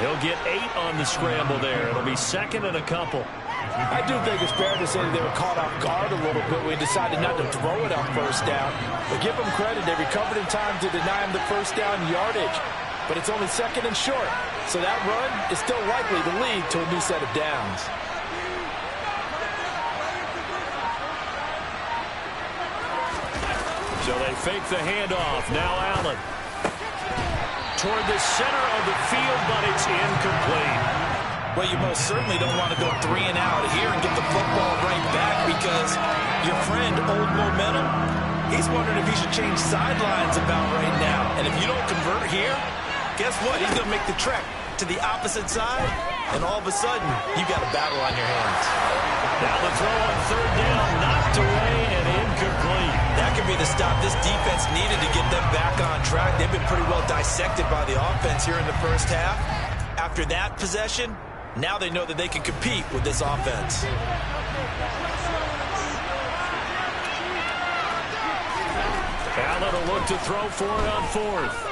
He'll get 8 on the scramble there. It'll be 2nd and a couple. I do think it's fair to say that they were caught off guard a little bit when we decided not to throw it on first down. But give them credit. They recovered in time to deny him the first down yardage. But it's only 2nd and short. So that run is still likely to lead to a new set of downs. So they fake the handoff. Now Allen. Toward the center of the field, but it's incomplete. Well, you most certainly don't want to go 3 and out here and get the football right back because your friend, Old Momentum, he's wondering if he should change sidelines about right now. And if you don't convert here, guess what? He's going to make the trek to the opposite side, and all of a sudden, you got a battle on your hands. Now the throw on third down, knocked away and incomplete. That could be the stop this defense needed to get them back on track. They've been pretty well dissected by the offense here in the first half. After that possession, now they know that they can compete with this offense. Allen will look to throw for it on fourth.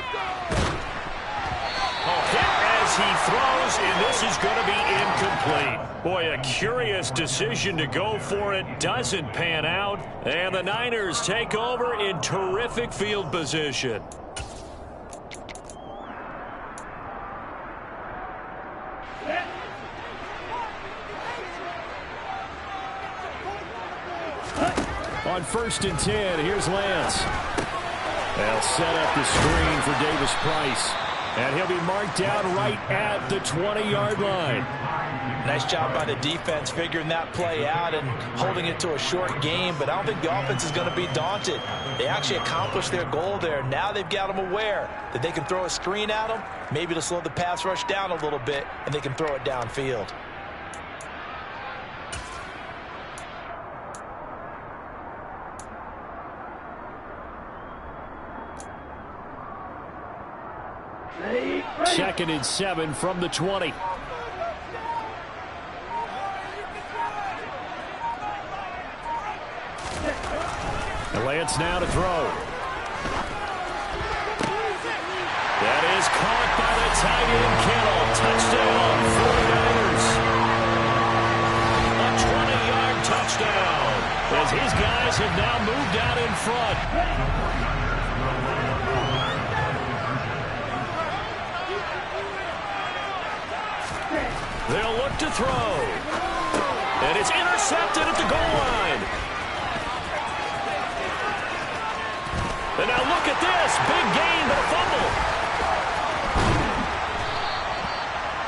Hit as he throws, and this is going to be incomplete. Boy, a curious decision to go for it. Doesn't pan out, and the Niners take over in terrific field position. On 1st and 10, here's Lance. They'll set up the screen for Davis Price. And he'll be marked down right at the 20-yard line. Nice job by the defense figuring that play out and holding it to a short game, but I don't think the offense is going to be daunted. They actually accomplished their goal there. Now they've got them aware that they can throw a screen at them, maybe to slow the pass rush down a little bit, and they can throw it downfield. Second and 7 from the 20. And Lance now to throw. That is caught by the tight end Kittle. Touchdown, 49ers. A 20-yard touchdown as his guys have now moved out in front. They'll look to throw. And it's intercepted at the goal line. And now look at this. Big gain, but a fumble.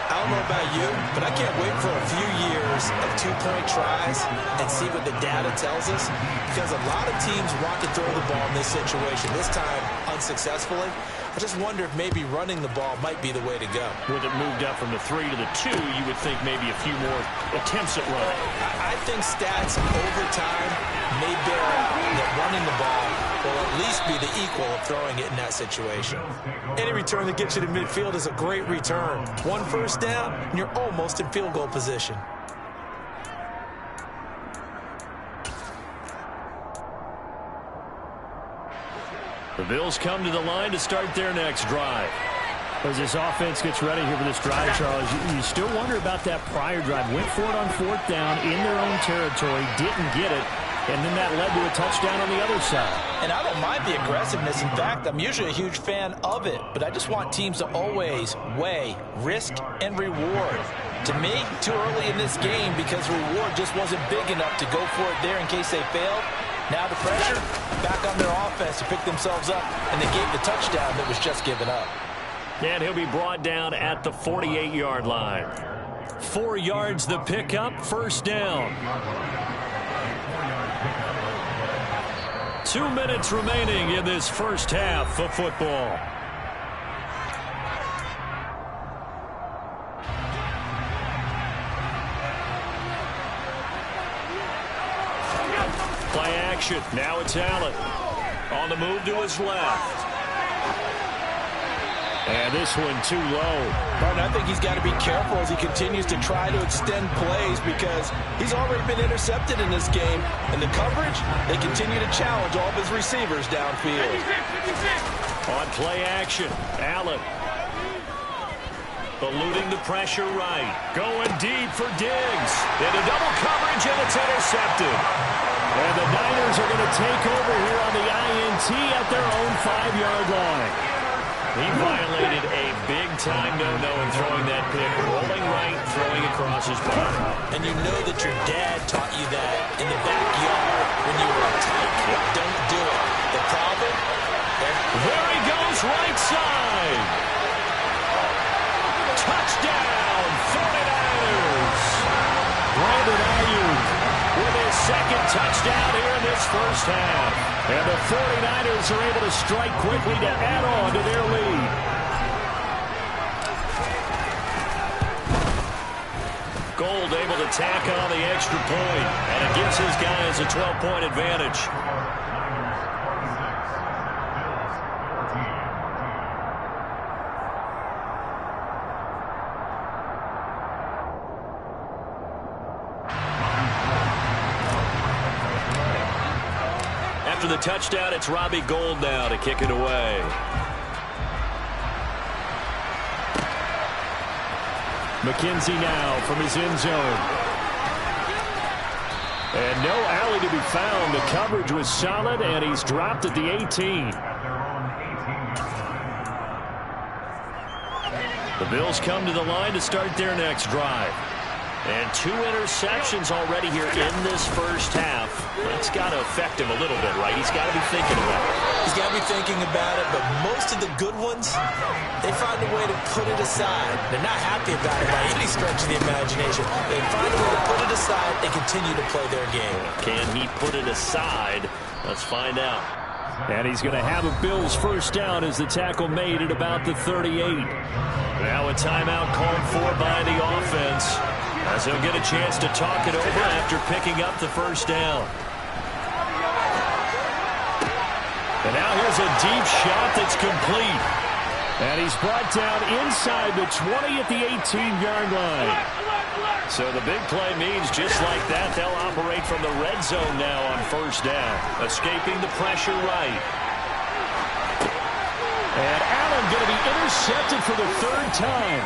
I don't know about you, but I can't wait for a few years of two-point tries and see what the data tells us, because a lot of teams want to throw the ball in this situation, this time unsuccessfully. I just wonder if maybe running the ball might be the way to go. With it moved up from the 3 to the 2, you would think maybe a few more attempts at running. I think stats over time may bear out that running the ball will at least be the equal of throwing it in that situation. Any return that gets you to midfield is a great return. One first down, and you're almost in field goal position. The Bills come to the line to start their next drive. As this offense gets ready here for this drive, Charles, you still wonder about that prior drive. Went for it on 4th down in their own territory, didn't get it, and then that led to a touchdown on the other side. And I don't mind the aggressiveness. In fact, I'm usually a huge fan of it, but I just want teams to always weigh risk and reward. To me, too early in this game because reward just wasn't big enough to go for it there in case they failed. Now the pressure back on their offense to pick themselves up, and they gave the touchdown that was just given up. And he'll be brought down at the 48-yard line. 4 yards the pickup, first down. 2 minutes remaining in this first half of football. Play action. Now it's Allen. On the move to his left. And this one too low. Martin, I think he's got to be careful as he continues to try to extend plays because he's already been intercepted in this game. And the coverage, they continue to challenge all of his receivers downfield. On play action, Allen. Eluding the pressure right. Going deep for Diggs. Into double coverage, and it's intercepted. And the Niners are going to take over here on the INT at their own 5-yard line. He violated a big-time no-no in throwing that pick. Rolling right, throwing across his body. And you know that your dad taught you that in the backyard when you were a tight kid. Don't do it. The problem? There he goes, right side. Touchdown, 49ers. Brandon Ayuk with his second touchdown here in this first half. And the 49ers are able to strike quickly to add on to their lead. Gold able to tack on the extra point, and it gives his guys a 12-point advantage. After the touchdown, it's Robbie Gould now to kick it away. McKenzie now from his end zone. And no alley to be found. The coverage was solid, and he's dropped at the 18. The Bills come to the line to start their next drive. And 2 interceptions already here in this first half. That's got to affect him a little bit, right? He's got to be thinking about it. He's got to be thinking about it, but most of the good ones, they find a way to put it aside. They're not happy about it by any stretch of the imagination. They find a way to put it aside and continue to play their game. Can he put it aside? Let's find out. And he's going to have a Bills first down as the tackle made at about the 38. Now a timeout called for by the offense, as he'll get a chance to talk it over after picking up the first down. And now here's a deep shot that's complete. And he's brought down inside the 20 at the 18-yard line. So the big play means just like that, they'll operate from the red zone now on first down, escaping the pressure right. And Allen going to be intercepted for the 3rd time.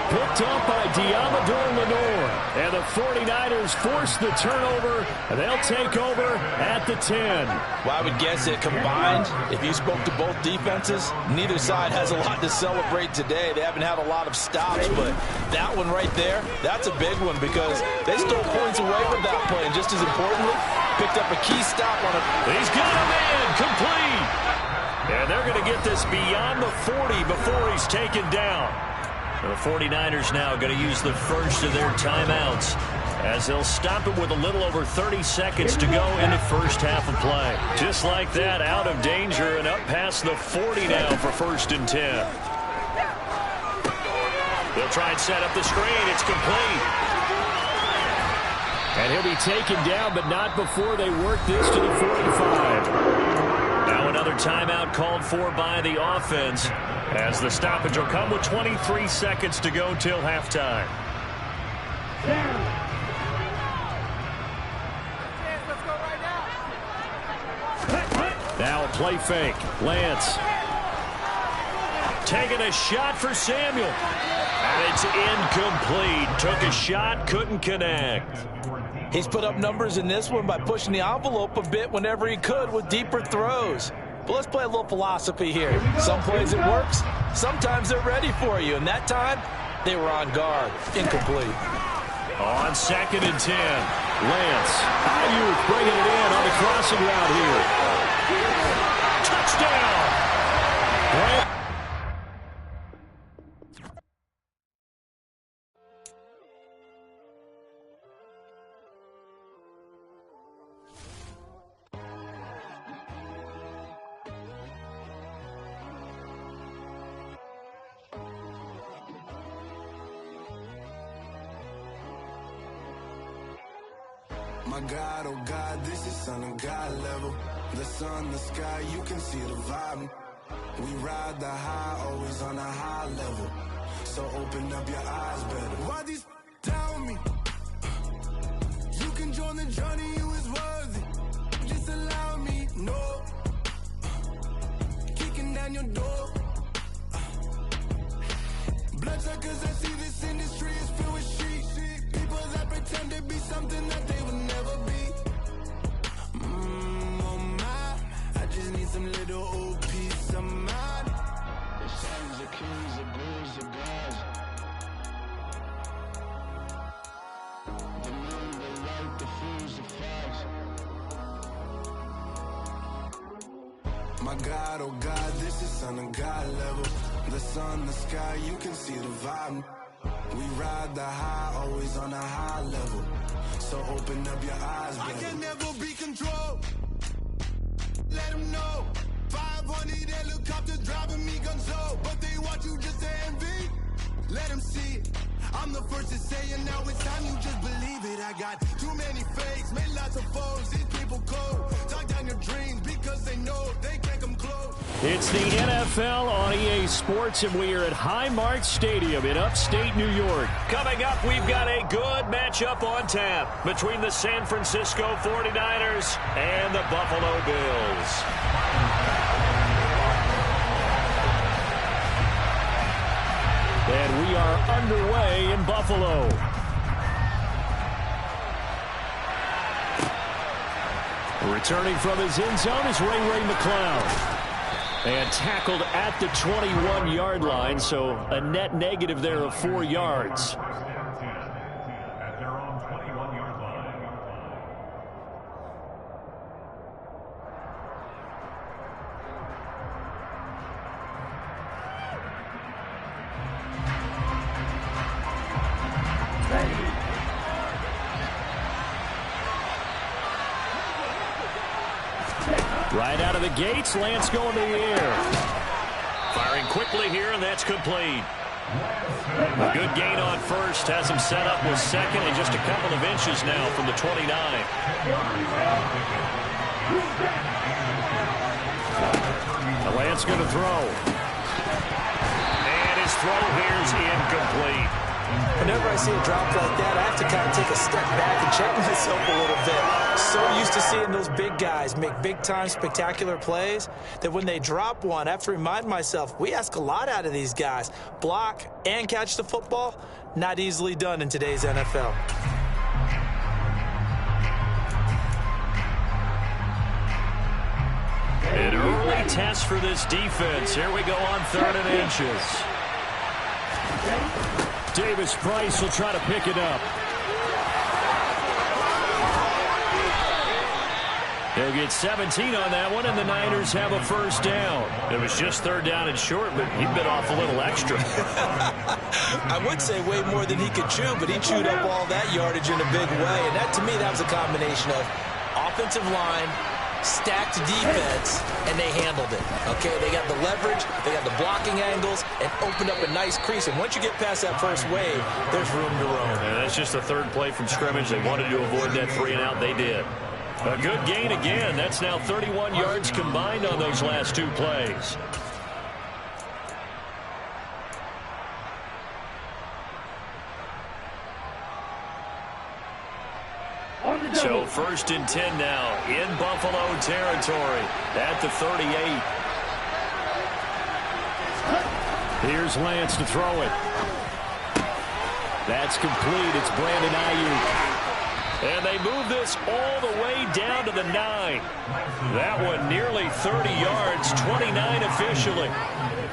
Picked up by Diamador Lenore. And the 49ers force the turnover, and they'll take over at the 10. Well, I would guess that combined, if you spoke to both defenses, neither side has a lot to celebrate today. They haven't had a lot of stops, but that one right there, that's a big one because they stole points away from that play. And just as importantly, picked up a key stop on it. He's got him in, complete. And they're going to get this beyond the 40 before he's taken down. The 49ers now going to use the first of their timeouts, as they'll stop it with a little over 30 seconds to go in the first half of play. Just like that, out of danger and up past the 40 now for 1st and 10. They'll try and set up the screen. It's complete. And he'll be taken down, but not before they work this to the 45. Now another timeout called for by the offense, as the stoppage will come with 23 seconds to go till halftime. Now a play fake. Lance taking a shot for Samuel. And it's incomplete. Took a shot, couldn't connect. He's put up numbers in this one by pushing the envelope a bit whenever he could with deeper throws. But let's play a little philosophy here. Some plays it works, sometimes they're ready for you. And that time, they were on guard. Incomplete. On 2nd and 10, Lance. Ayuk bringing it in on the crossing route here. Touchdown! Grant. My God, oh God, this is Son of God level. The sun, the sky, you can see the vibe. We ride the high, always on a high level. So open up your eyes better. Why these tell me? You can join the journey, you is worthy. Just allow me, no. Kicking down your door. Bloodsuckers, I see this industry is filled with sheep. People that pretend to be something that they will never be. Oh my, I just need some little old peace of mind. The sons, the kings, the ghouls, the gods. The moon, the light, the fools, the fogs. My God, oh God, this is Son of God level. The sun, the sky, you can see the vibe. We ride the high, always on a high level. So open up your eyes, baby. I can never be controlled. Let them know. 500 helicopters driving me gonzo. But they want you just to envy. Let them see it. I'm the first to say it, now it's time you just believe it. I got too many fakes, made lots of foes. These people cold. Talk down your dreams because they know they can't come close. It's the NFL on EA Sports, and we are at Highmark Stadium in upstate New York. Coming up, we've got a good matchup on tap between the San Francisco 49ers and the Buffalo Bills. And we are underway in Buffalo. Returning from his end zone is Ray McCloud. And tackled at the 21-yard line, so a net negative there of 4 yards. At their own 21-yard line. Right out of the gates, Lance going to the air. Firing quickly here, and that's complete. A good gain on first, has him set up with second and just a couple of inches now from the 29. Lance going to throw. And his throw here is incomplete. Whenever I see a drop like that, I have to kind of take a step back and check myself a little bit. So used to seeing those big guys make big-time spectacular plays that when they drop one, I have to remind myself, we ask a lot out of these guys. Block and catch the football, not easily done in today's NFL. An early test for this defense. Here we go on 3rd and inches. Davis Price will try to pick it up. He'll get 17 on that one, and the Niners have a first down. It was just 3rd down and short, but he bit off a little extra. I would say way more than he could chew, but he chewed up all that yardage in a big way. And that, to me, that was a combination of offensive line, stacked defense, and they handled it. Okay, they got the leverage, they got the blocking angles, and opened up a nice crease. And once you get past that first wave, there's room to roam. And that's just the 3rd play from scrimmage. They wanted to avoid that 3-and-out. They did. A good gain again. That's now 31 yards combined on those last 2 plays. So 1st and 10 now in Buffalo territory at the 38. Here's Lance to throw it. That's complete. It's Brandon Ayuk. And they move this all the way down to the 9. That one nearly 30 yards, 29 officially.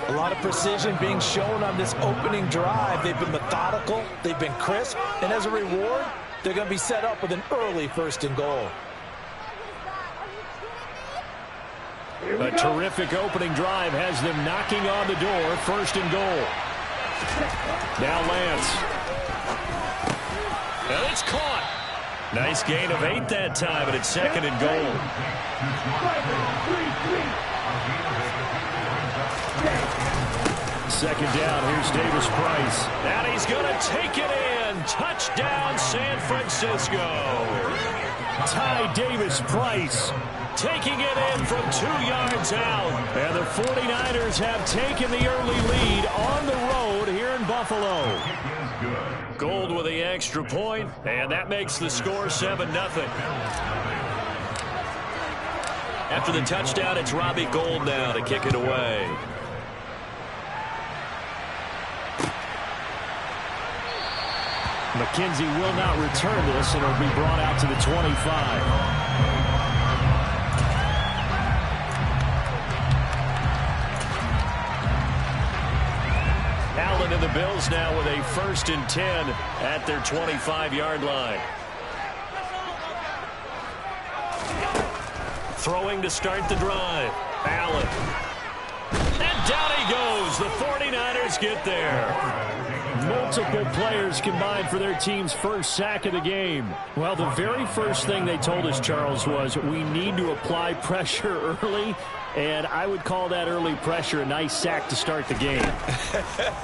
A lot of precision being shown on this opening drive. They've been methodical, they've been crisp, and as a reward, they're going to be set up with an early 1st and goal. A terrific opening drive has them knocking on the door. 1st and goal. Now Lance. And it's caught. Nice gain of 8 that time, and it's 2nd and goal. 2nd down, here's Davis Price. And he's going to take it in. Touchdown, San Francisco. Ty Davis Price taking it in from 2 yards out. And the 49ers have taken the early lead on the road here in Buffalo. Gold with the extra point, and that makes the score 7-0. After the touchdown, it's Robbie Gould now to kick it away. McKenzie will not return this, and it'll be brought out to the 25. Allen and the Bills now with a 1st and 10 at their 25-yard line. Throwing to start the drive. Allen. And down he goes. The 49ers get there. Multiple players combined for their team's first sack of the game. Well, the very first thing they told us, Charles, was we need to apply pressure early, and I would call that early pressure a nice sack to start the game.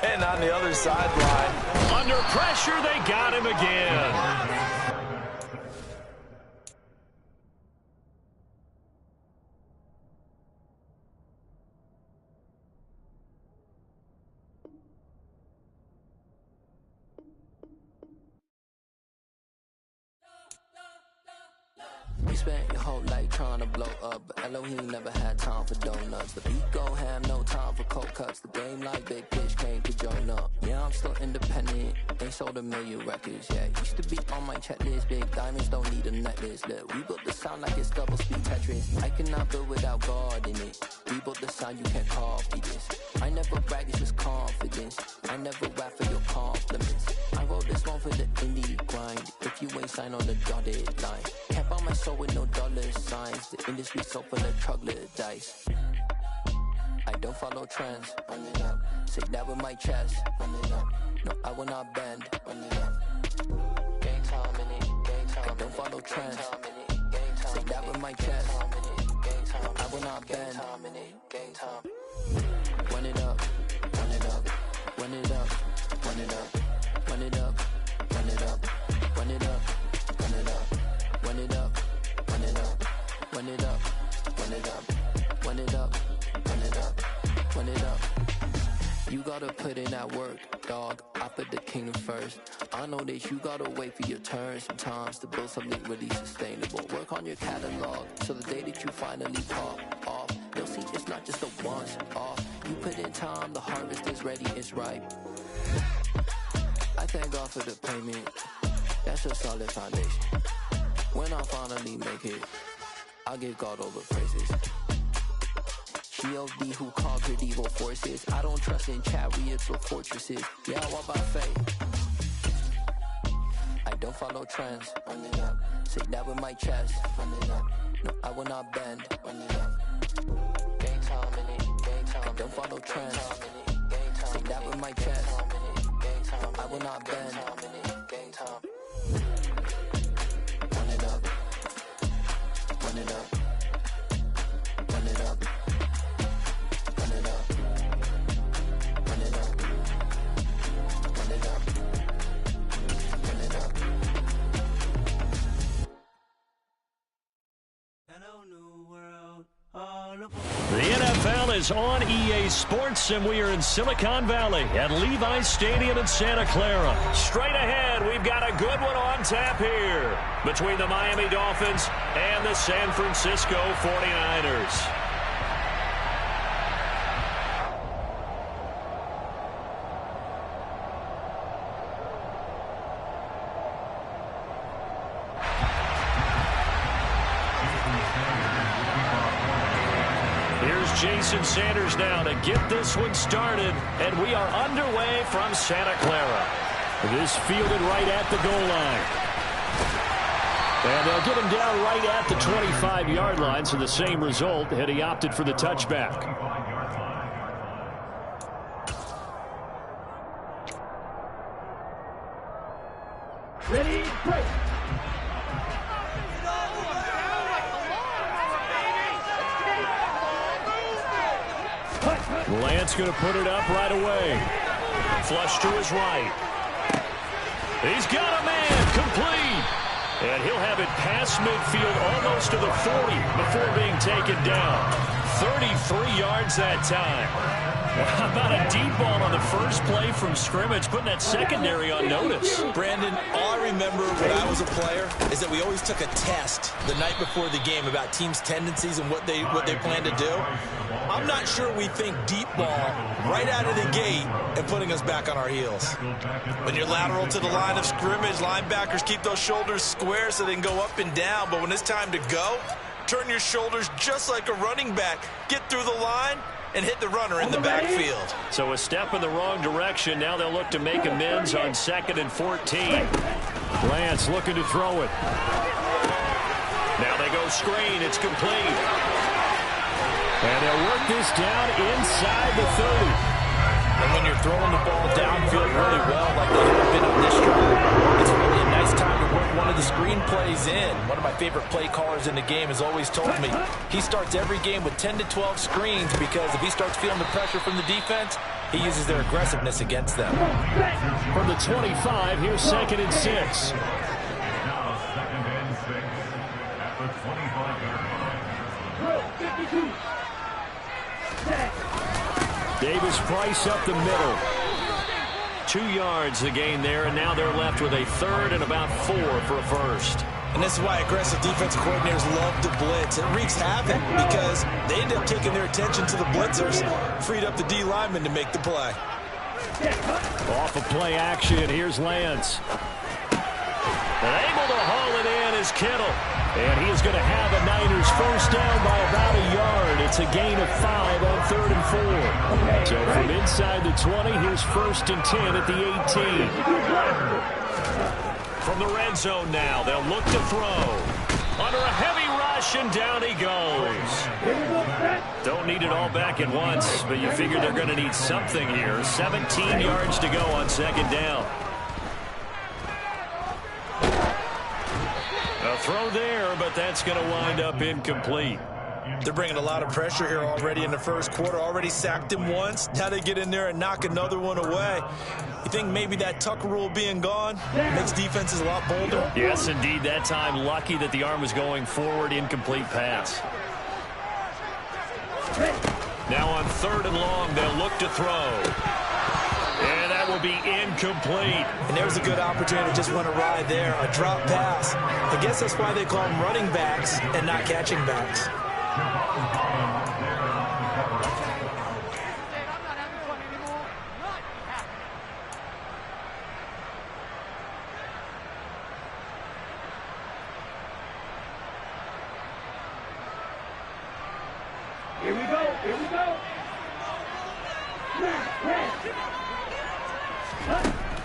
And on the other sideline, under pressure, they got him again. You spent your whole life trying to blow up, but Elohim never had time for donuts. The beat go ham, no time for cold cuts. The game like big pitch came to join up. Yeah, I'm still independent, ain't sold a million records yet. Used to be on my checklist, big diamonds don't need a necklace. Look, we built the sound like it's double speed Tetris. I cannot build without God in it. We built the sound, you can't copy this. I never brag, it's just confidence. I never rap for your compliments. I wrote this one for the indie grind. If you ain't signed on the dotted line, can't buy my soul with no dollar signs. The industry so full of troglodytes. I don't follow trends. Run it up. Say that with my chest. Run it up. No, I will not bend. Run it up. Game time in it. Game time. I don't follow trends. Say that with my chest. I will not bend. Game time. Run it up. Run it up. Run it up. Run it up. Run it up. Run it up. Run it up. Run it up. Run it up. Run it up. Run it up. Run it up. Run it up. Run it up. Run it up. You gotta put in that work, dog. I put the kingdom first. I know that you gotta wait for your turn sometimes to build something really sustainable. Work on your catalog so the day that you finally pop off, you'll see it's not just a once off. You put in time, the harvest is ready, it's ripe. I thank God for the payment. That's a solid foundation. When I finally make it, I'll give God all the praises. G.O.D. who conquered evil forces. I don't trust in chariots or fortresses. Yeah, I walk by faith. I don't follow trends. Run it up. Say that with my chest. Run it up. No, I will not bend. Run it up. Game time in it. Game time. I don't follow trends. Say that with my chest. I will not bend. Game time. Run it up. Run it up. Run it up. Run it up. Run it up. Run it up. Run it up. Hello, new world. All of The NFL is on EA Sports, and we are in Silicon Valley at Levi's Stadium in Santa Clara. Straight ahead, we've got a good one on tap here between the Miami Dolphins and the San Francisco 49ers. Jason Sanders now to get this one started, and we are underway from Santa Clara. This fielded right at the goal line. And they'll get him down right at the 25-yard line, so the same result had he opted for the touchback. ready, break. Lance going to put it up right away. Flush to his right. He's got a man, complete. And he'll have it past midfield almost to the 40 before being taken down. 33 yards that time. How about a deep ball on the first play from scrimmage, putting that secondary on notice? Brandon, all I remember when I was a player is that we always took a test the night before the game about teams' tendencies and what they plan to do. I'm not sure we think deep ball right out of the gate and putting us back on our heels. When you're lateral to the line of scrimmage, linebackers keep those shoulders square so they can go up and down. But when it's time to go, turn your shoulders just like a running back. Get through the line and hit the runner in the backfield. So a step in the wrong direction. Now they'll look to make amends on 2nd and 14. Lance looking to throw it. Now they go screen. It's complete. And they'll work this down inside the 30. And when you're throwing the ball downfield really well, like they have been on this drive, it's really a nice time to work one of the screen plays in. One of my favorite play callers in the game has always told me he starts every game with 10 to 12 screens because if he starts feeling the pressure from the defense, he uses their aggressiveness against them. From the 25, here's 2nd and 6. Now 2nd and 6 at the 25-yard line. Davis Price up the middle. 2 yards the gain there, and now they're left with a 3rd and about 4 for a first. And this is why aggressive defensive coordinators love to blitz. It wreaks havoc because they end up taking their attention to the blitzers, freed up the D lineman to make the play. Off of play action, here's Lance. And able to haul it in is Kittle. And he is going to have a Niners first down by about a yard. It's a gain of 5 on 3rd and 4. So from inside the 20, here's 1st and 10 at the 18. From the red zone now, they'll look to throw. Under a heavy rush, and down he goes. Don't need it all back at once, but you figure they're going to need something here. 17 yards to go on 2nd down. A throw there, but that's going to wind up incomplete. They're bringing a lot of pressure here already in the first quarter. Already sacked him once. Now they get in there and knock another one away. You think maybe that Tucker rule being gone makes defenses a lot bolder? Yes, indeed. That time, lucky that the arm was going forward. Incomplete pass. Now on 3rd and long, they'll look to throw. And that will be incomplete. And there was a good opportunity to just run a ride there, a drop pass. I guess that's why they call them running backs and not catching backs. Here we go. Here we go.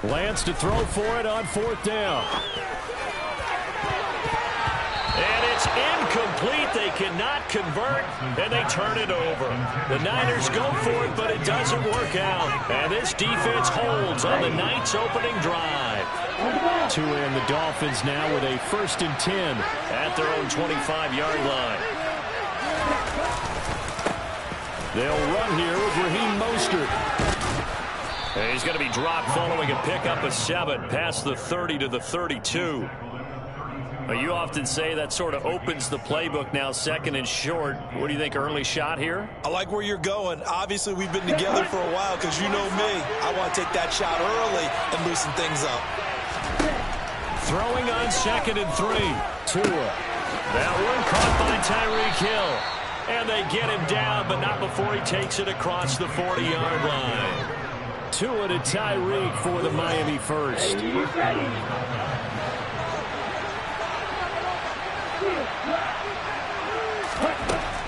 Lance to throw for it on 4th down. And it's incomplete. They cannot convert, and they turn it over. The Niners go for it, but it doesn't work out. And this defense holds on the night's opening drive. Tua and the Dolphins now with a 1st and 10 at their own 25-yard line. They'll run here with Raheem Mostert. And he's going to be dropped following a pickup of 7 past the 30 to the 32. You often say that sort of opens the playbook now, 2nd and short. What do you think, early shot here? I like where you're going. Obviously, we've been together for a while because you know me. I want to take that shot early and loosen things up. Throwing on 2nd and 3. Tua. That one caught by Tyreek Hill. And they get him down, but not before he takes it across the 40-yard line. Tua to Tyreek for the Miami first.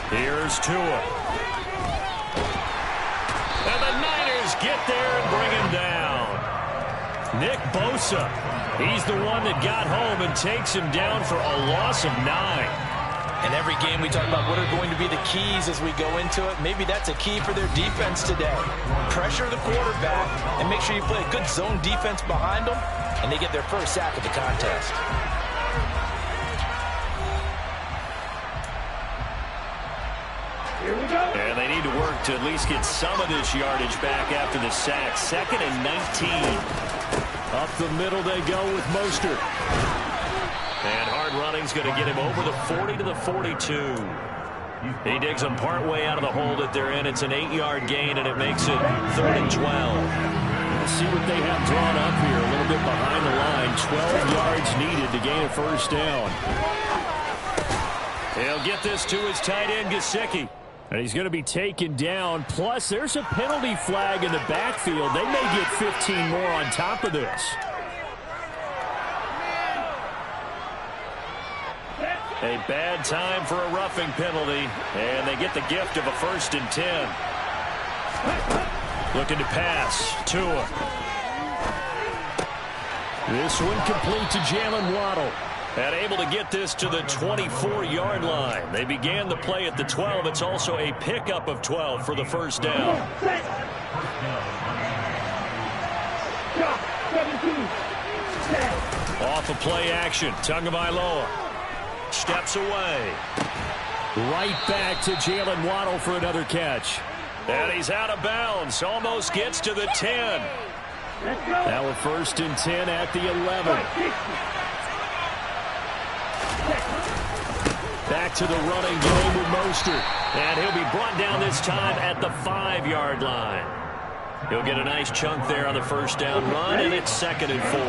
Here's Tua. And the Niners get there and bring him down. Nick Bosa. He's the one that got home and takes him down for a loss of 9. In every game, we talk about what are going to be the keys as we go into it. Maybe that's a key for their defense today. Pressure the quarterback and make sure you play a good zone defense behind them, and they get their first sack of the contest. Here we go. And they need to work to at least get some of this yardage back after the sack. 2nd and 19. Up the middle they go with Mostert. And hard running's going to get him over the 40 to the 42. He digs them partway out of the hole that they're in. It's an 8-yard gain, and it makes it 3rd and 12. Let's see what they have drawn up here. A little bit behind the line. 12 yards needed to gain a first down. He'll get this to his tight end, Gesicki. And he's going to be taken down. Plus, there's a penalty flag in the backfield. They may get 15 more on top of this. A bad time for a roughing penalty, and they get the gift of a 1st and 10. Looking to pass. Tua. This one complete to Jalen Waddle. And able to get this to the 24-yard line. They began the play at the 12. It's also a pickup of 12 for the first down. Shot. 17. Set. Off of play action. Tagovailoa steps away. Right back to Jalen Waddle for another catch. And he's out of bounds. Almost gets to the 10. Now a 1st and 10 at the 11. Back to the running game with Mostert. And he'll be brought down this time at the 5-yard line. He'll get a nice chunk there on the first down run, and it's 2nd and 4.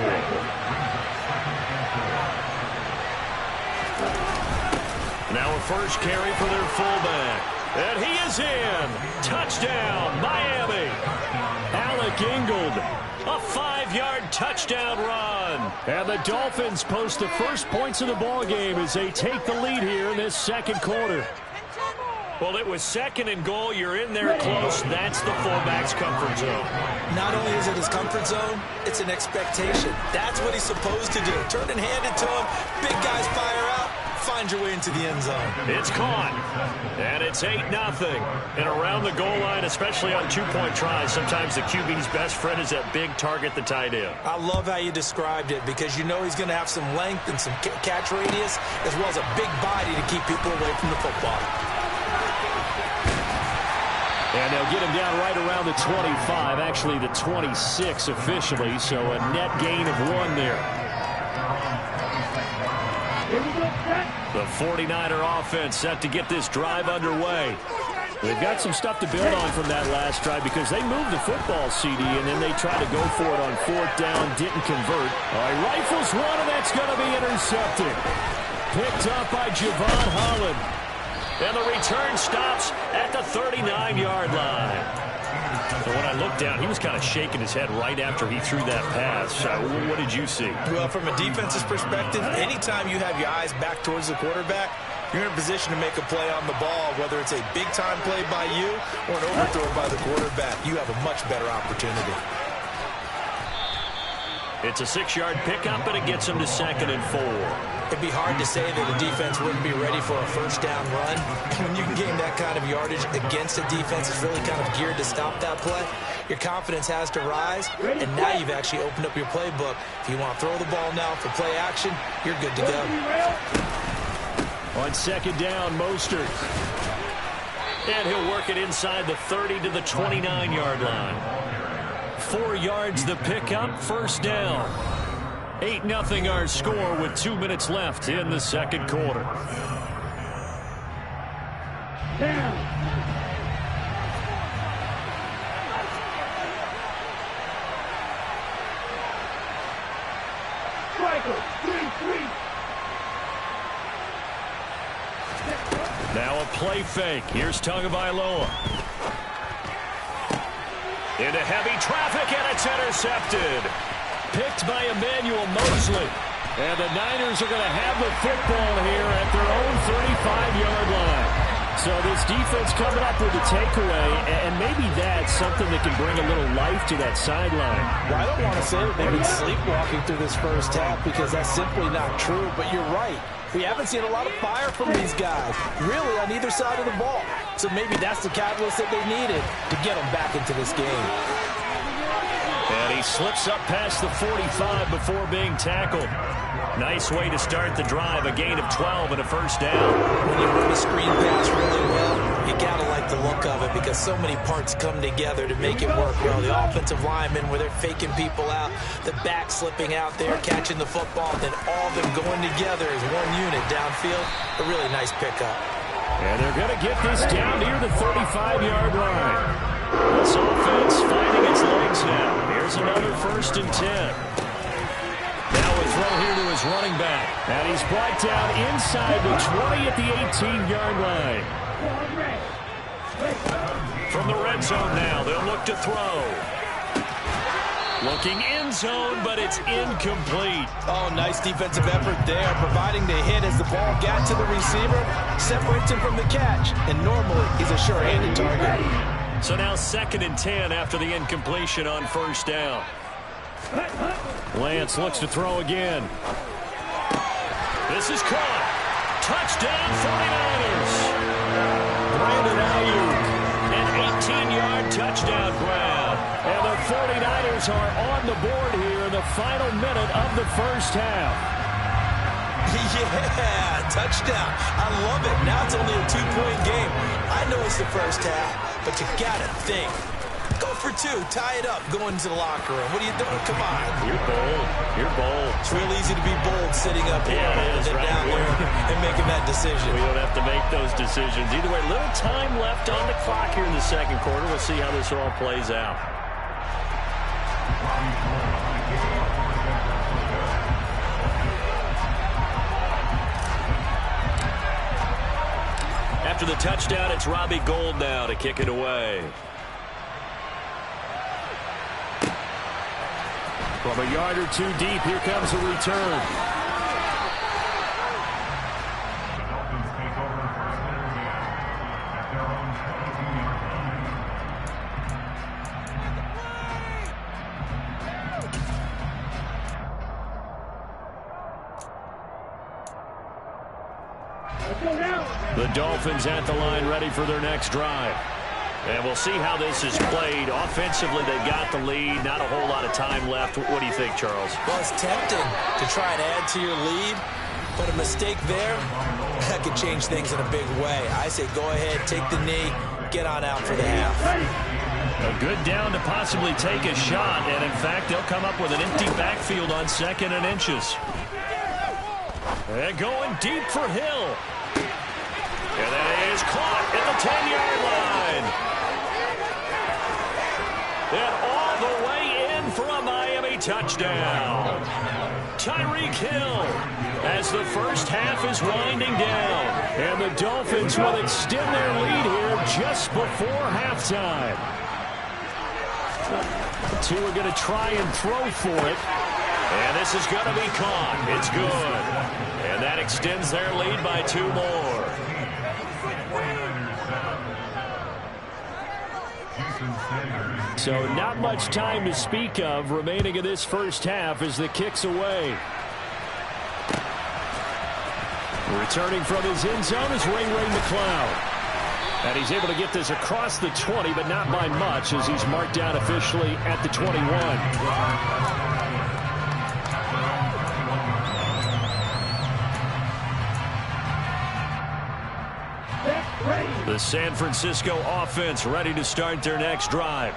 Now a first carry for their fullback. And he is in. Touchdown, Miami. Alec Ingold, a 5-yard touchdown run. And the Dolphins post the first points of the ball game as they take the lead here in this second quarter. Well, it was 2nd and goal. You're in there close. That's the fullback's comfort zone. Not only is it his comfort zone, it's an expectation. That's what he's supposed to do. Turn and hand it to him. Big guys fire out. Find your way into the end zone. It's caught. And it's 8-0. And around the goal line, especially on 2-point tries, sometimes the QB's best friend is that big target, the tight end. I love how you described it because you know he's going to have some length and some catch radius as well as a big body to keep people away from the football. And they'll get him down right around the 25, actually the 26 officially, so a net gain of 1 there. The 49er offense set to get this drive underway. They've got some stuff to build on from that last drive because they moved the football, CD, and then they tried to go for it on 4th down, didn't convert. All right, rifles one, and that's going to be intercepted. Picked up by Javon Holland. And the return stops at the 39-yard line. So when I looked down, he was kind of shaking his head right after he threw that pass. What did you see? Well, from a defense's perspective, anytime you have your eyes back towards the quarterback, you're in a position to make a play on the ball, whether it's a big-time play by you or an overthrow by the quarterback. You have a much better opportunity. It's a 6-yard pickup, and it gets him to 2nd and 4. It'd be hard to say that a defense wouldn't be ready for a first down run. When you can gain that kind of yardage against a defense that's really kind of geared to stop that play, your confidence has to rise, and now you've actually opened up your playbook. If you want to throw the ball now for play action, you're good to go. On 2nd down, Mostert. And he'll work it inside the 30 to the 29-yard line. 4 yards the pickup, first down. 8-0 our score with 2 minutes left in the second quarter. Down. Striker. 3-3. Now a play fake. Here's Tagovailoa. Into heavy traffic, and it's intercepted. Picked by Emmanuel Mosley. And the Niners are going to have the football here at their own 35-yard line. So this defense coming up with a takeaway, and maybe that's something that can bring a little life to that sideline. Well, I don't want to say that they've been sleepwalking through this first half because that's simply not true, but you're right. We haven't seen a lot of fire from these guys, really, on either side of the ball. So maybe that's the catalyst that they needed to get them back into this game. And he slips up past the 45 before being tackled. Nice way to start the drive, a gain of 12 and a first down. When you run a screen pass really well, you got to like the look of it because so many parts come together to make it work well. The offensive linemen where they're faking people out, the back slipping out there, catching the football, then all of them going together as one unit downfield. A really nice pickup. And they're going to get this down near the 35-yard line. This offense finding its legs now. Here's another 1st and 10. Now a throw here to his running back. And he's brought down inside the 20 at the 18-yard line. From the red zone now, they'll look to throw. Looking end zone, but it's incomplete. Oh, nice defensive effort there, providing the hit as the ball got to the receiver, separates him from the catch, and normally he's a sure-handed target. So now 2nd and 10 after the incompletion on first down. Lance looks to throw again. This is caught. Touchdown 49ers. Brandon Ayuk. And 18-yard touchdown grab. And the 49ers are on the board here in the final minute of the first half. Yeah, touchdown. I love it. Now it's only a 2-point game. I know it's the first half, but you got to think. Go for 2. Tie it up. Go into the locker room. What are you doing? Come on. You're bold. You're bold. It's real easy to be bold sitting up here rather than down there and making that decision. We don't have to make those decisions. Either way, little time left on the clock here in the second quarter. We'll see how this all plays out. After the touchdown, it's Robbie Gould now to kick it away. From a yard or 2 deep, here comes a return. The Dolphins take over first and 10 at their own 17-yard line. The Dolphins at the line, ready for their next drive. And we'll see how this is played. Offensively, they got the lead. Not a whole lot of time left. What do you think, Charles? Well, it's tempting to try and add to your lead, but a mistake there, that could change things in a big way. I say go ahead, take the knee, get on out for the half. A good down to possibly take a shot, and in fact, they'll come up with an empty backfield on 2nd and inches. And going deep for Hill. And that is caught at the 10-yard line. And all the way in for a Miami touchdown. Tyreek Hill as the first half is winding down. And the Dolphins will extend their lead here just before halftime. 2 are going to try and throw for it. And this is going to be caught. It's good. And that extends their lead by 2 more. So not much time to speak of remaining in this first half as the kick's away. Returning from his end zone is Ray McCloud. And he's able to get this across the 20, but not by much as he's marked down officially at the 21. The San Francisco offense ready to start their next drive.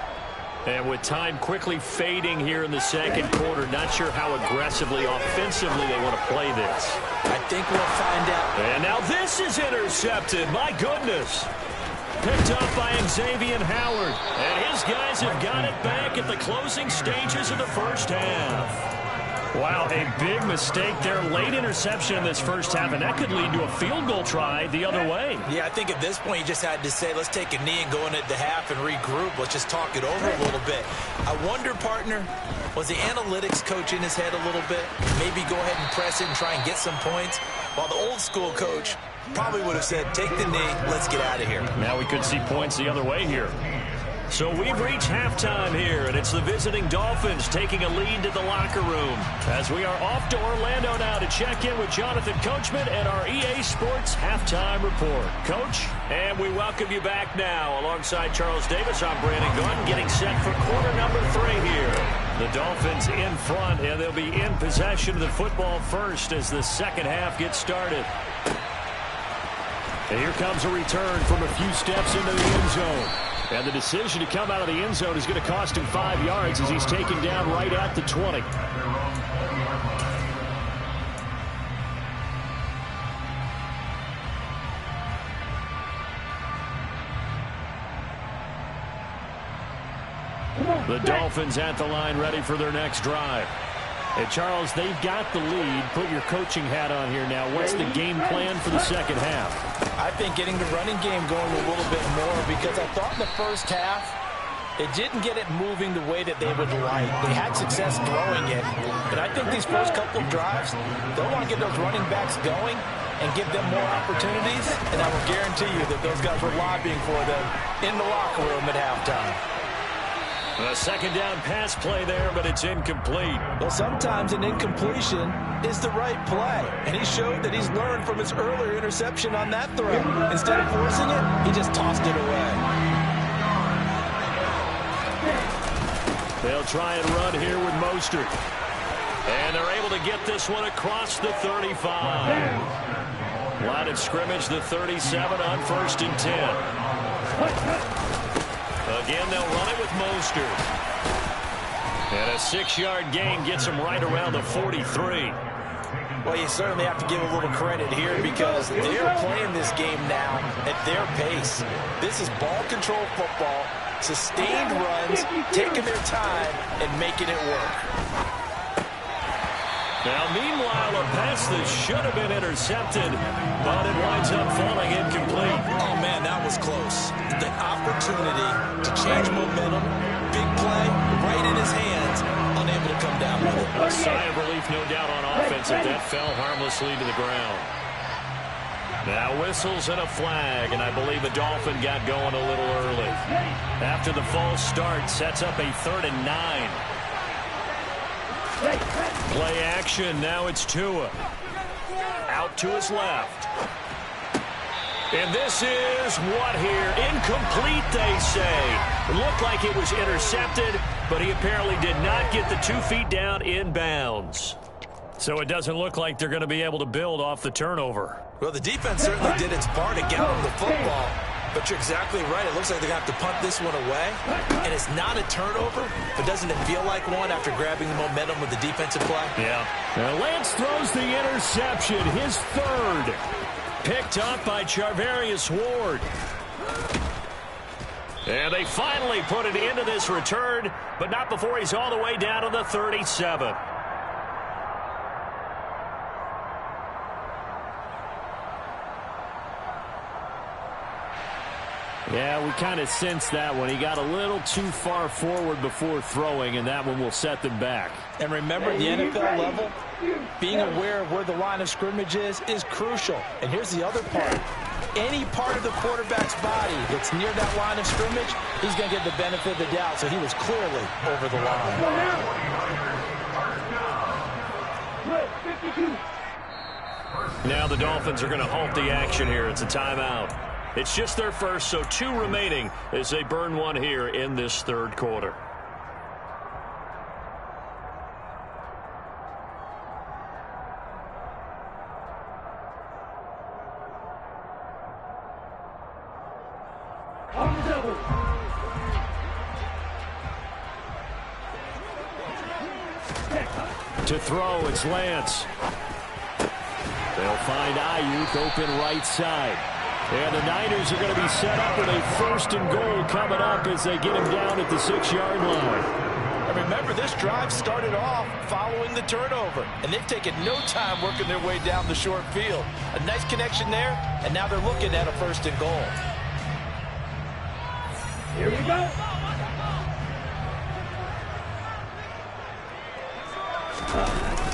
And with time quickly fading here in the second quarter, not sure how aggressively, offensively they want to play this. I think we'll find out. And now this is intercepted. My goodness. Picked up by Xavier Howard. And his guys have got it back at the closing stages of the first half. Wow, a big mistake there. Late interception in this first half, and that could lead to a field goal try the other way. Yeah, I think at this point you just had to say, let's take a knee and go into the half and regroup. Let's just talk it over a little bit. I wonder, partner, was the analytics coach in his head a little bit? Maybe go ahead and press it and try and get some points? While the old school coach probably would have said, take the knee, let's get out of here. Now we could see points the other way here. So we've reached halftime here, and it's the visiting Dolphins taking a lead to the locker room. As we are off to Orlando now to check in with Jonathan Coachman and our EA Sports Halftime Report. Coach, and we welcome you back now. Alongside Charles Davis, I'm Brandon Gunn, getting set for quarter number 3 here. The Dolphins in front, and they'll be in possession of the football first as the second half gets started. And here comes a return from a few steps into the end zone. And the decision to come out of the end zone is going to cost him 5 yards as he's taken down right at the 20. The Dolphins at the line ready for their next drive. Hey, Charles, they've got the lead. Put your coaching hat on here now. What's the game plan for the second half? I think getting the running game going a little bit more because I thought in the first half it didn't get it moving the way that they would like. They had success throwing it. And I think these first couple of drives, they'll want to get those running backs going and give them more opportunities. And I will guarantee you that those guys were lobbying for them in the locker room at halftime. A second down pass play there, but it's incomplete. Well, sometimes an incompletion is the right play. And he showed that he's learned from his earlier interception on that throw. Instead of forcing it, he just tossed it away. They'll try and run here with Mostert. And they're able to get this one across the 35. Line of scrimmage, the 37 on 1st and 10. Again, they'll run it with Mostert. And a 6-yard gain gets them right around the 43. Well, you certainly have to give a little credit here because they're playing this game now at their pace. This is ball control football, sustained runs, taking their time, and making it work. Now, meanwhile, a pass that should have been intercepted, but it winds up falling incomplete. Oh, man, that was close. The opportunity to change momentum, big play, right in his hands, unable to come down with it. A sigh of relief, no doubt, on offense if that fell harmlessly to the ground. Now whistles and a flag, and I believe the Dolphin got going a little early. After the false start, sets up a 3rd and 9. Play action, now it's Tua. Out to his left. And this is what here? Incomplete, they say. It looked like it was intercepted, but he apparently did not get the 2 feet down in bounds. So it doesn't look like they're going to be able to build off the turnover. Well, the defense certainly did its part to get them the football. But you're exactly right. It looks like they're going to have to punt this one away. And it's not a turnover, but doesn't it feel like one after grabbing the momentum with the defensive play? Yeah. Now Lance throws the interception, his 3rd. Picked up by Charvarius Ward. And they finally put it into this return, but not before he's all the way down to the 37. Yeah, we kind of sensed that one. He got a little too far forward before throwing, and that one will set them back. And remember, the NFL level, being aware of where the line of scrimmage is crucial. And here's the other part. Any part of the quarterback's body that's near that line of scrimmage, he's going to get the benefit of the doubt. So he was clearly over the line. Now the Dolphins are going to halt the action here. It's a timeout. It's just their first, so 2 remaining as they burn one here in this 3rd quarter. To throw, it's Lance. They'll find Ayuk open right side. And the Niners are going to be set up with a 1st and goal coming up as they get him down at the 6-yard line. And remember, this drive started off following the turnover, and they've taken no time working their way down the short field. A nice connection there, and now they're looking at a 1st and goal. Here we go.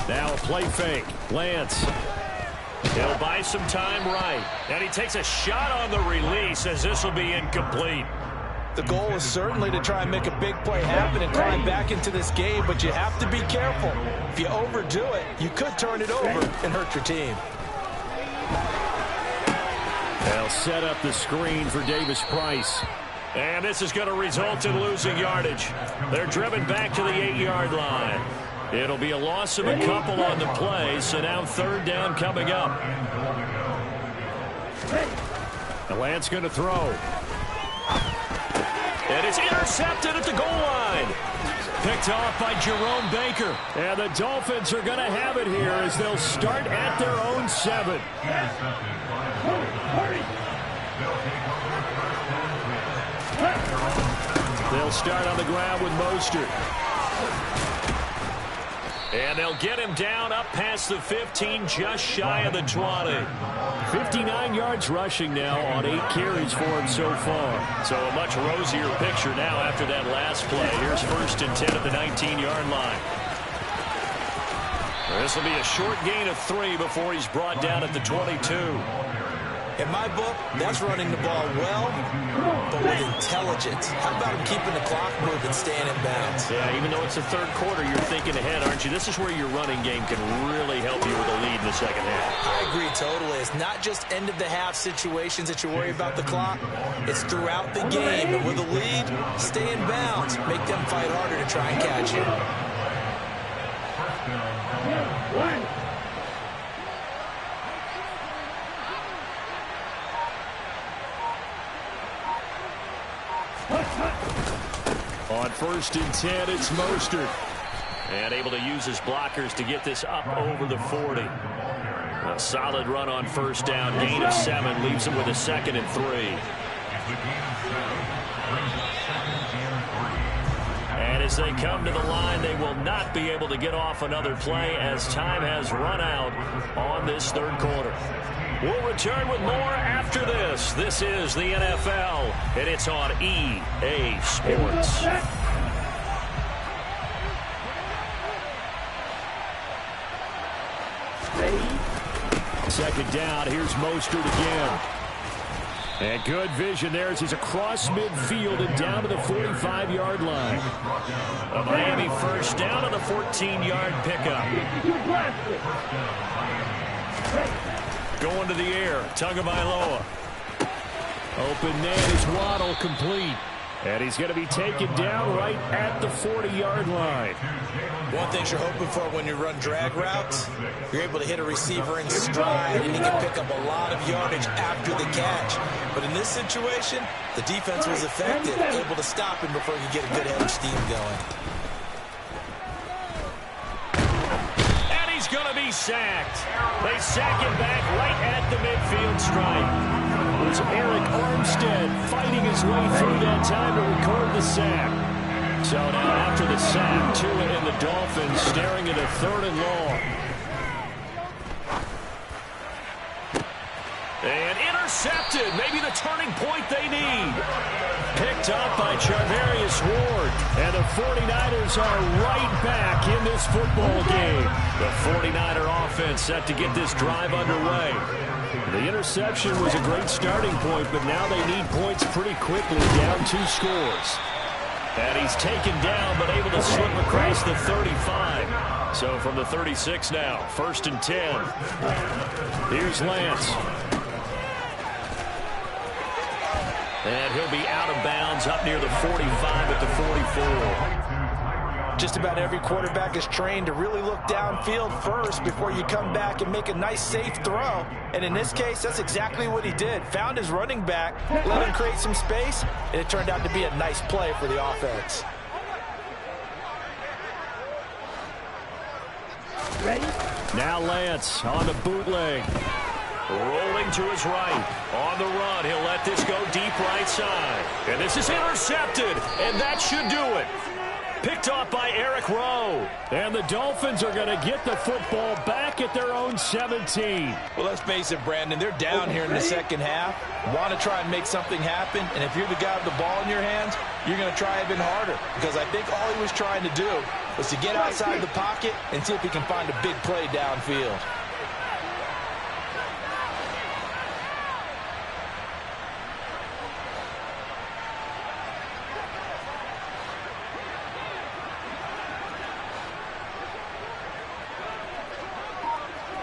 Now a play fake. Lance. He'll buy some time right. And he takes a shot on the release as this will be incomplete. The goal is certainly to try and make a big play happen and climb back into this game, but you have to be careful. If you overdo it, you could turn it over and hurt your team. They'll set up the screen for Davis Price. And this is going to result in losing yardage. They're driven back to the 8-yard line. It'll be a loss of a couple on the play, so now 3rd down coming up. And Lance going to throw. And it's intercepted at the goal line. Picked off by Jerome Baker. And the Dolphins are going to have it here as they'll start at their own 7. They'll start on the ground with Mostert. And they'll get him down up past the 15, just shy of the 20. 59 yards rushing now on 8 carries for him so far. So a much rosier picture now after that last play. Here's 1st and 10 at the 19-yard line. This will be a short gain of 3 before he's brought down at the 22. In my book, that's running the ball well, but with intelligence. How about him keeping the clock moving, staying in bounds? Yeah, even though it's the third quarter, you're thinking ahead, aren't you? This is where your running game can really help you with a lead in the second half. I agree totally. It's not just end-of-the-half situations that you worry about the clock. It's throughout the game. And with a lead, stay in bounds. Make them fight harder to try and catch you. On 1st and 10, it's Mostert. And able to use his blockers to get this up over the 40. A solid run on 1st down. Gain of 7 leaves him with a 2nd and 3. And as they come to the line, they will not be able to get off another play as time has run out on this third quarter. We'll return with more after this. This is the NFL, and it's on EA Sports. Second down, here's Mostert again. And good vision there as he's across midfield and down to the 45-yard line. A Miami first down on the 14-yard pickup. Going to the air, Tagovailoa. Open net is Waddle, complete. And he's going to be taken down right at the 40-yard line. One thing you're hoping for when you run drag routes, you're able to hit a receiver in stride, and you can pick up a lot of yardage after the catch. But in this situation, the defense was effective, able to stop him before you get a good head of steam going. And he's going to be sacked. They sack him back right at the midfield stripe. It was Eric Armstead fighting his way through that time to record the sack. So now after the sack, Tua and the Dolphins staring at a 3rd and long. And intercepted. Maybe the turning point they need. Picked up by Charvarius Ward. And the 49ers are right back in this football game. The 49er offense set to get this drive underway. The interception was a great starting point, but now they need points pretty quickly, down 2 scores. And he's taken down, but able to slip across the 35. So from the 36 now, 1st and 10. Here's Lance. And he'll be out of bounds up near the 45 at the 44. Just about every quarterback is trained to really look downfield first before you come back and make a nice, safe throw. And in this case, that's exactly what he did. Found his running back, let him create some space, and it turned out to be a nice play for the offense. Ready? Now Lance on the bootleg. Rolling to his right. On the run, he'll let this go deep right side. And this is intercepted, and that should do it. Picked off by Eric Rowe. And the Dolphins are going to get the football back at their own 17. Well, let's face it, Brandon. They're down here in the second half. Want to try and make something happen. And if you're the guy with the ball in your hands, you're going to try even harder. Because I think all he was trying to do was to get outside the pocket and see if he can find a big play downfield.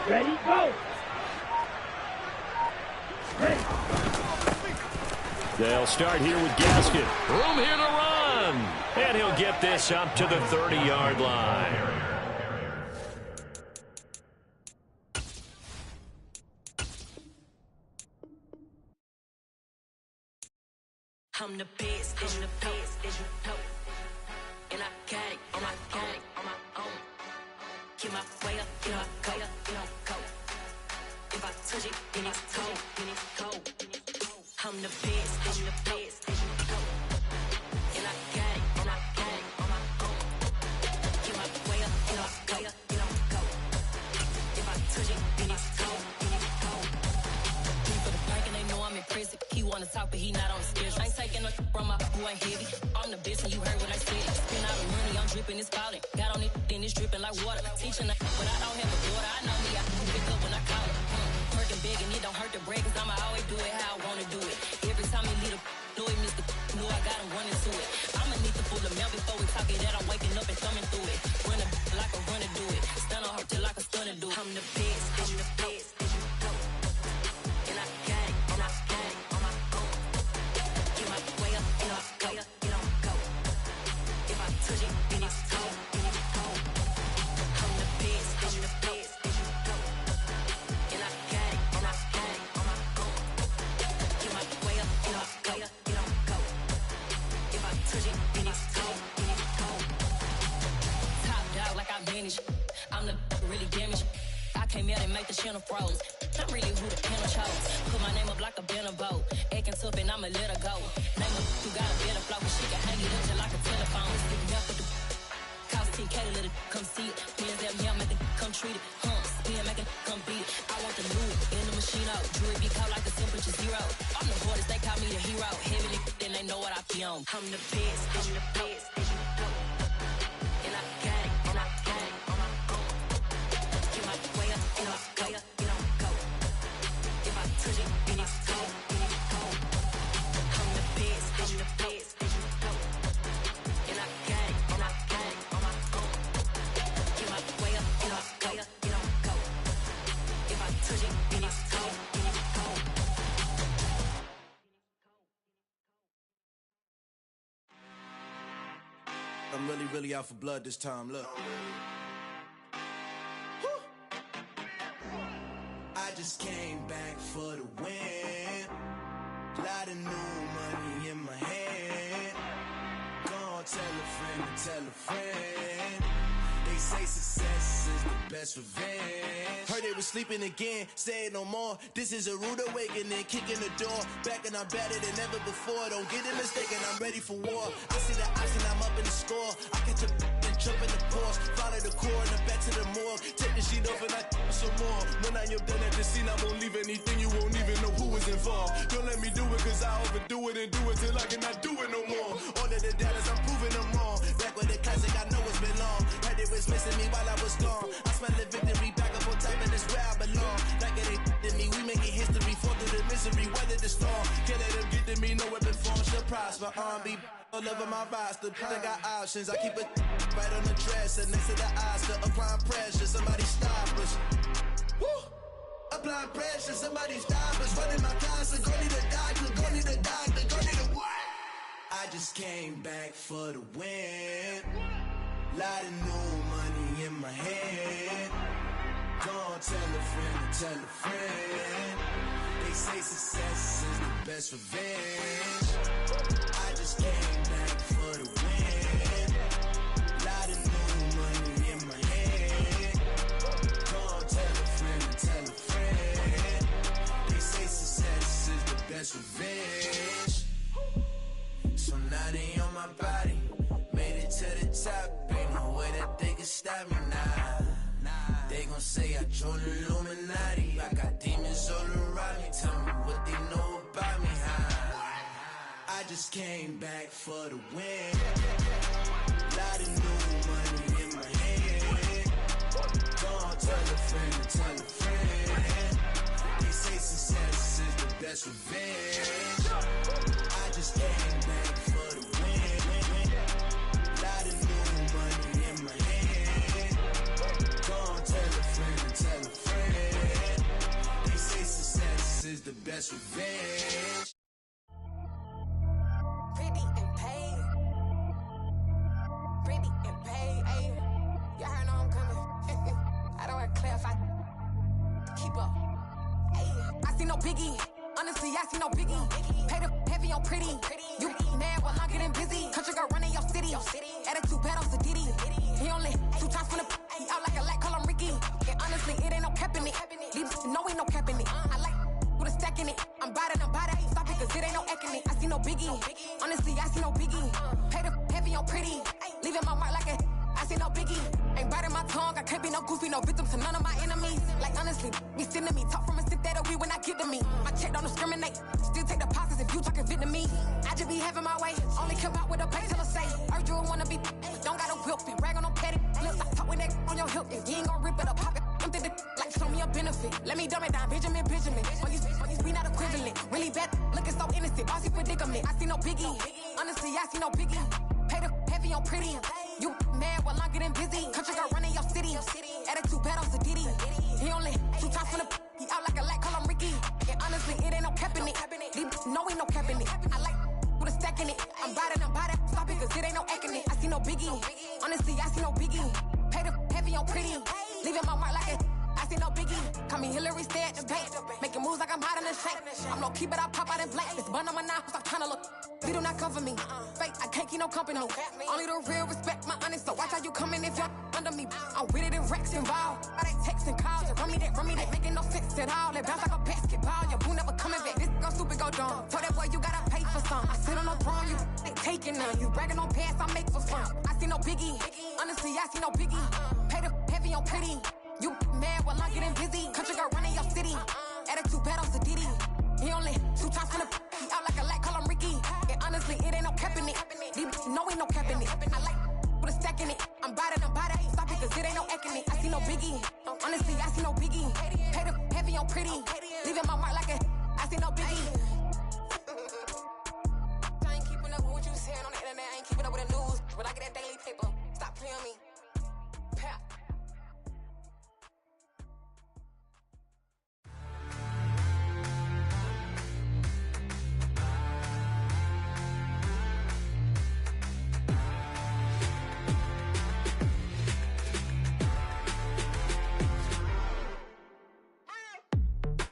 Ready, go! Ready. They'll start here with Gaskin. Room here to run. And he'll get this up to the 30-yard line. I'm the best, I'm the best, and I got it on my own. Get my way up, get my go. If I touch it, then it's cold. I'm the best, and I got it on my own. Get my way up, get my go. If I touch it, then it's cold. For the bank and they know I'm in prison. He wanna talk, but he not on the schedule. I ain't taking no from my boy ain't heavy. I'm the best, and you heard what I said. Spend all the money, I'm dripping, it's falling. Got on it, then it's dripping like water. Teaching, but I don't have a daughter. I know me, I can pick up when I call it. Working big and it don't hurt. worth the break, cause I'ma always do it how I wanna do it. Every time he lead a Louis, Mr. Knew I got him running to it. I'ma need to pull the mail before we talk it that I'm waking up and thumbing through it. Run a like a runner do it. Stun on her till like a stunner do it. I'm the best, I'm the best. And I got it, and I got it on my own. Get my way up, and I go, and I go. If I touch it, then it's cold, then it's cold. I'm the best, I'm the best. And I got it, and I got it on my own. Get my way up, and I go, and I go. If I touch it, then it's cold, then it's cold. Top dog like I manage. I'm the really damaged. I came out and make the channel froze. I'm really who the panel chose. Put my name up like a banner boat. Acting tough and I'ma let her go. Name her who got a better flow, but she can hang it up just like a telephone. Sticking up with the cost 10K to let it come see it. Pins that yeah, make it come treat it. Spin, make it come beat it. I want the new in the machine out. Jewelry be called like a temperature zero. I'm the hardest, they call me the hero. Heavily, then they know what I be on. I'm the best, I'm the best. And I got it, and I got it on my own. Get my way up, and I go, and I go. If I touch it, then it's cold, then it's cold. I'm the best, I'm the best. And I got it, and I got it on my own. Get my way up, and I go, and I go. If I touch it, then it's cold, then it's cold. I'm really out for blood this time, look. Woo. I just came back for the win. Lot of new money in my hand. Gonna tell a friend to tell a friend. They say success is the best revenge. Heard they was sleeping again, say it no more. This is a rude awakening, kicking the door. Back and I'm better than ever before. Don't get it mistaken, I'm ready for war. I see the option, I'm up in the score. I catch a and jump in the course. Follow the core and the back to the morgue. Take the sheet off and I some more. When I am done at the scene, I won't leave anything. You won't even know who was involved. Don't let me do it, cause I overdo it and do it till I cannot do it no more. All of the doubters, I'm proving them wrong. Back with the classic, I know it's been long. Heard it was missing me while I was gone. I smell the victory back up on top, and it's where I belong. Like it ain't to me, we making history. Fall through the misery, weather the storm. Can't let them get to me, no weapon form should prosper. Be all over my roster. I got options, I keep it right on the dresser. Next to the Oscar, applying pressure. Somebody stop us. Woo! Applying pressure, somebody stop us. Running my closet, go need a doctor, go need a doctor, go need a what? I just came back for the win. Lot of new money in my hand. Gonna tell a friend to tell a friend. They say success is the best revenge. I just came back for the win. Lot of new money in my hand. Gonna tell a friend to tell a friend. They say success is the best revenge. So now they on my body. Made it to the top. Ain't no way that they can stop me now. They gon' say I joined the Illuminati. I got demons all around me. Tell me what they know about me, huh? I just came back for the win. Lot of new money in my hand. Gonna tell a friend to tell a friend. They say success is the best revenge. I just came back for the win. Lot of new money in my hand. Gonna tell a friend to tell a friend. They say success is the best revenge. Pretty and paid. Pretty and paid, ayy. Y'all heard I'm coming. I don't want to clarify. Keep up. Ayy. I see no biggie. Honestly, I see no biggie. Pay the heavy on pretty. You mad while I'm getting busy. Country girl running your city. Attitude bad on Sadiddy. He only 2 times from the he out like a light, call him Ricky. And honestly, it ain't no cap in it. Leave no ain't no cap in it. I like with a stack in it. I'm bad, I ain't stop it, cause it ain't no eck in it. I see no biggie. Honestly, I see no biggie. Pay the heavy on pretty. Leaving my mark like a I see no biggie. Ain't biting my tongue, I can't be no goofy, no victim to none of my enemies. Like honestly, be sending me talk from a sip that'll be when I get to me. My check don't discriminate, still take deposits if you talking Vietnamese. I just be having my way, only come out with a pay till I say. Urge you wanna be, don't got no whip, and rag on no petty. Look, I talk with that on your hip, if you ain't gon' rip it up, pop it. I'm thinking like show me a benefit. Let me dumb it down, Benjamin. Or you Really bad, looking so innocent. Bossy predicament. I see no biggie. Honestly, I see no biggie. Pay the heavy on pretty. You mad while I'm getting busy. Country girl running your city. Attitude bad on Diddy. He only 2 times from the. He out like a light, call him Ricky. And honestly, it ain't no cap in it. No, ain't no cap in it. I like with a stack in it. I'm riding, stop it, cause it ain't no acting it. I see no biggie. Honestly, I see no biggie. Pay the heavy on pretty. Leaving my mark like it. I see no biggie. Call me Hillary, stay at the bank. Making moves like I'm hot in the shank. I'm low key, but I pop out in blank. This bun on my knife, stop trying to look. They do not come for me. Fake, I can't keep no company. Only the real respect my honest. So watch how you coming if you're under me. I'm with it and Rex involved. I they texting calls and run me that, making no sense at all. They bounce like a basketball. Your boo never coming back. This go stupid, go dumb. Told that boy you gotta pay for some. I sit on no throne, you ain't taking none. You bragging on past, I make for fun. I see no biggie. Honestly, I see no biggie. Pay the heavy on pretty. You mad while I'm getting busy. Country girl running your city. Attitude bad on Diddy. He only 2 times from the. He out like a light, call him Ricky. And honestly, it ain't no cap in it. No, ain't no cap in it. I like with a stack in it. I'm riding, stop it, cause it ain't no acting it. I see no biggie. Honestly, I see no biggie. Pay the heavy on pretty. Leaving my mark like a. I see no biggie. I ain't keeping up with what you saying on the internet. I ain't keeping up with the news. But I get that daily paper. Stop playing me. Pap.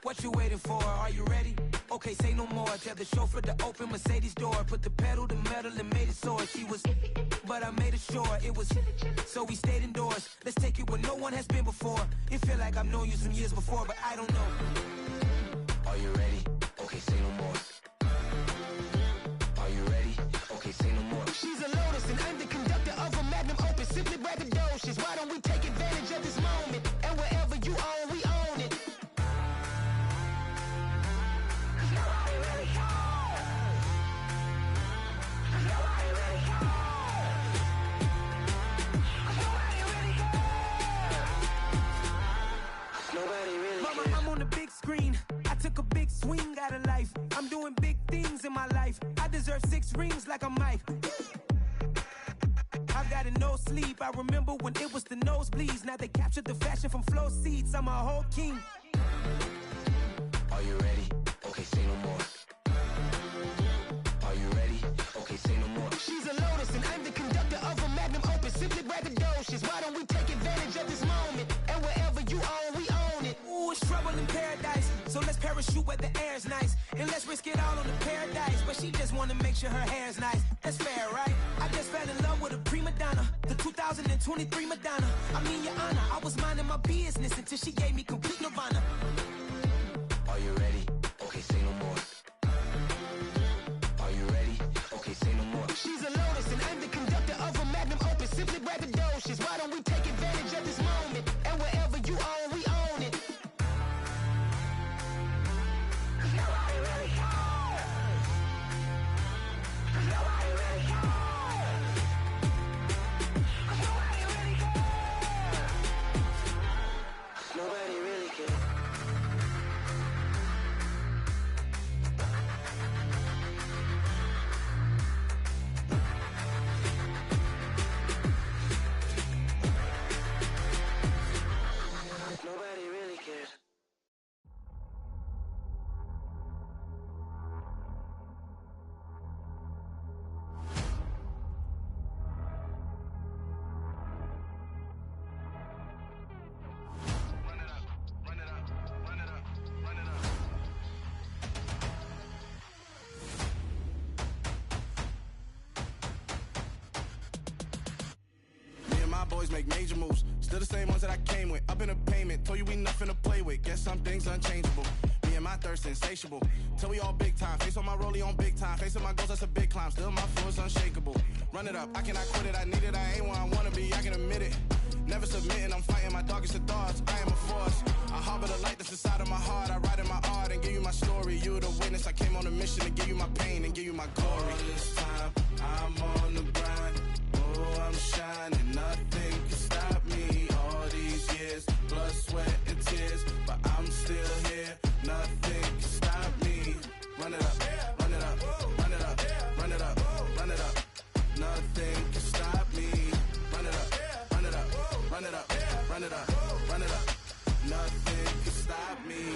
What you waiting for? Are you ready? Okay, say no more. Tell the chauffeur to open Mercedes door. Put the pedal to metal and made it soar. She was, but I made it sure it was. So we stayed indoors. Let's take it where no one has been before. It feel like I've known you some years before, but I don't know. Are you ready? Okay, say no more. Are you ready? Okay, say no more. She's a Lotus and I'm the conductor of a Magnum Opus. Simply braggadocious. Why don't we take advantage of this moment? And wherever you own, we own it. Screen. I took a big swing out of life. I'm doing big things in my life. I deserve 6 rings like I'm Mike. I got no sleep. I remember when it was the nosebleeds. Now they captured the fashion from flow seats. I'm a whole king. Are you ready? Okay, say no more. Are you ready? Okay, say no more. She's a Lotus and I'm the conductor of a Magnum Opus. Simply braggadocious. Why don't we take advantage of this moment? And wherever you own, we own it. Ooh, it's trouble in paradise. So let's parachute where the air's nice. And let's risk it all on the paradise. But she just wanna make sure her hair's nice. That's fair, right? I just fell in love with a prima donna. The 2023 Madonna. I mean, your honor, I was minding my business until she gave me complete nirvana. Are you ready? Okay, say no more. Are you ready? Okay, say no more. She's a Lotus and I'm the conductor of a Magnum Opus. Simply braggadocious. Why don't we take advantage of this moment? And wherever you own, we own it. Nobody really cares. Nobody really cares. Nobody really cares. Nobody really cares. Nobody really cares. Me and my boys make major moves. Still the same ones that I came with. Up in a payment. Told you we nothing to play with. Guess some things unchangeable. Me and my thirst insatiable. Till we all big time. Face on my rollie on big time. Facing my goals, that's a big climb. Still my flow is unshakable. Run it up. I cannot quit it. I need it. I ain't where I wanna be. I can admit it. Never submitting. I'm fighting my darkest of thoughts. I am a force. I harbor the light that's inside of my heart. I write in my art and give you my story. You the witness. I came on a mission to give you my pain and give you my glory. All this time, I'm on the grind. Oh, I'm shining. Nothing can stop me. All these years, blood, sweat, and tears. But I'm still here. Nothing can stop me. Nothing can stop me. Run it up, run it up, run it up, run it up, run it up. Nothing can stop me.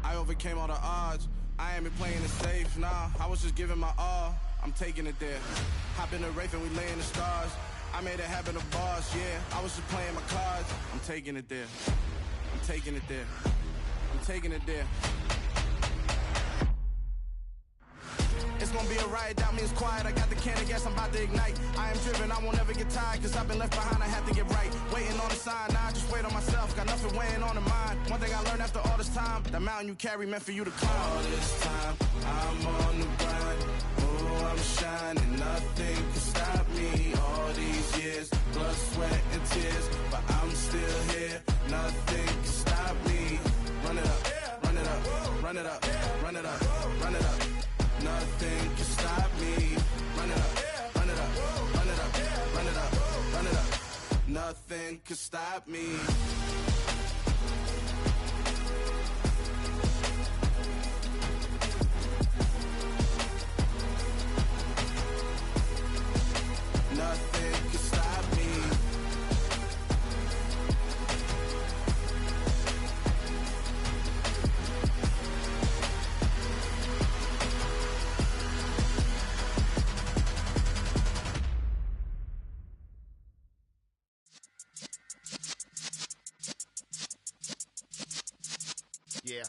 I overcame all the odds. I ain't been playing it safe, nah. I was just giving my all. I'm taking it there. Hop in the Wraith and we lay in the stars. I made it happen, the boss, yeah. I was just playing my cards. I'm taking it there. I'm taking it there. I'm taking it there. It's gonna be a riot, doubt me it's quiet. I got the can of gas, I'm about to ignite. I am driven, I won't ever get tired, cause I've been left behind, I have to get right. Waiting on the sign, now I just wait on myself. Got nothing weighing on the mind. One thing I learned after all this time, the mountain you carry meant for you to climb. All this time, I'm on the grind. Oh, I'm shining, nothing can stop me. All these years, blood, sweat, and tears, but I'm still here. Nothing can stop me. Run it up, run it up, run it up, run it up, run it up. Nothing can stop me. Run it up, run it up, run it up, run it up, run it up. Nothing can stop me. Nothing can stop me. Yeah.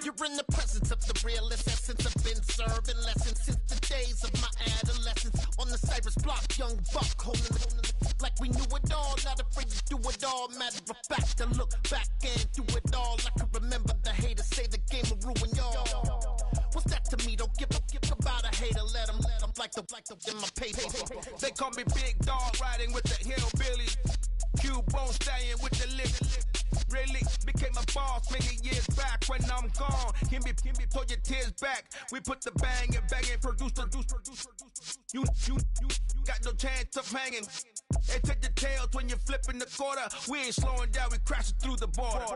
You're in the presence of the realest essence. I've been serving lessons since the days of my adolescence. On the Cypress block, young buck holding it like we knew it all. Not afraid to do it all. Matter of fact, I look back and do it all. I can remember the haters say the game will ruin y'all. What's that to me? Don't give about a hater. Let them like the in my paper. They call me Big Dog, riding with the hillbillies. Q-Bone staying with the lick. Really became a boss many years back. When I'm gone, can be pull your tears back. We put the bang and produce. You got no chance of hanging. They take the tails when you're flipping the quarter. We ain't slowing down, we crashing through the border.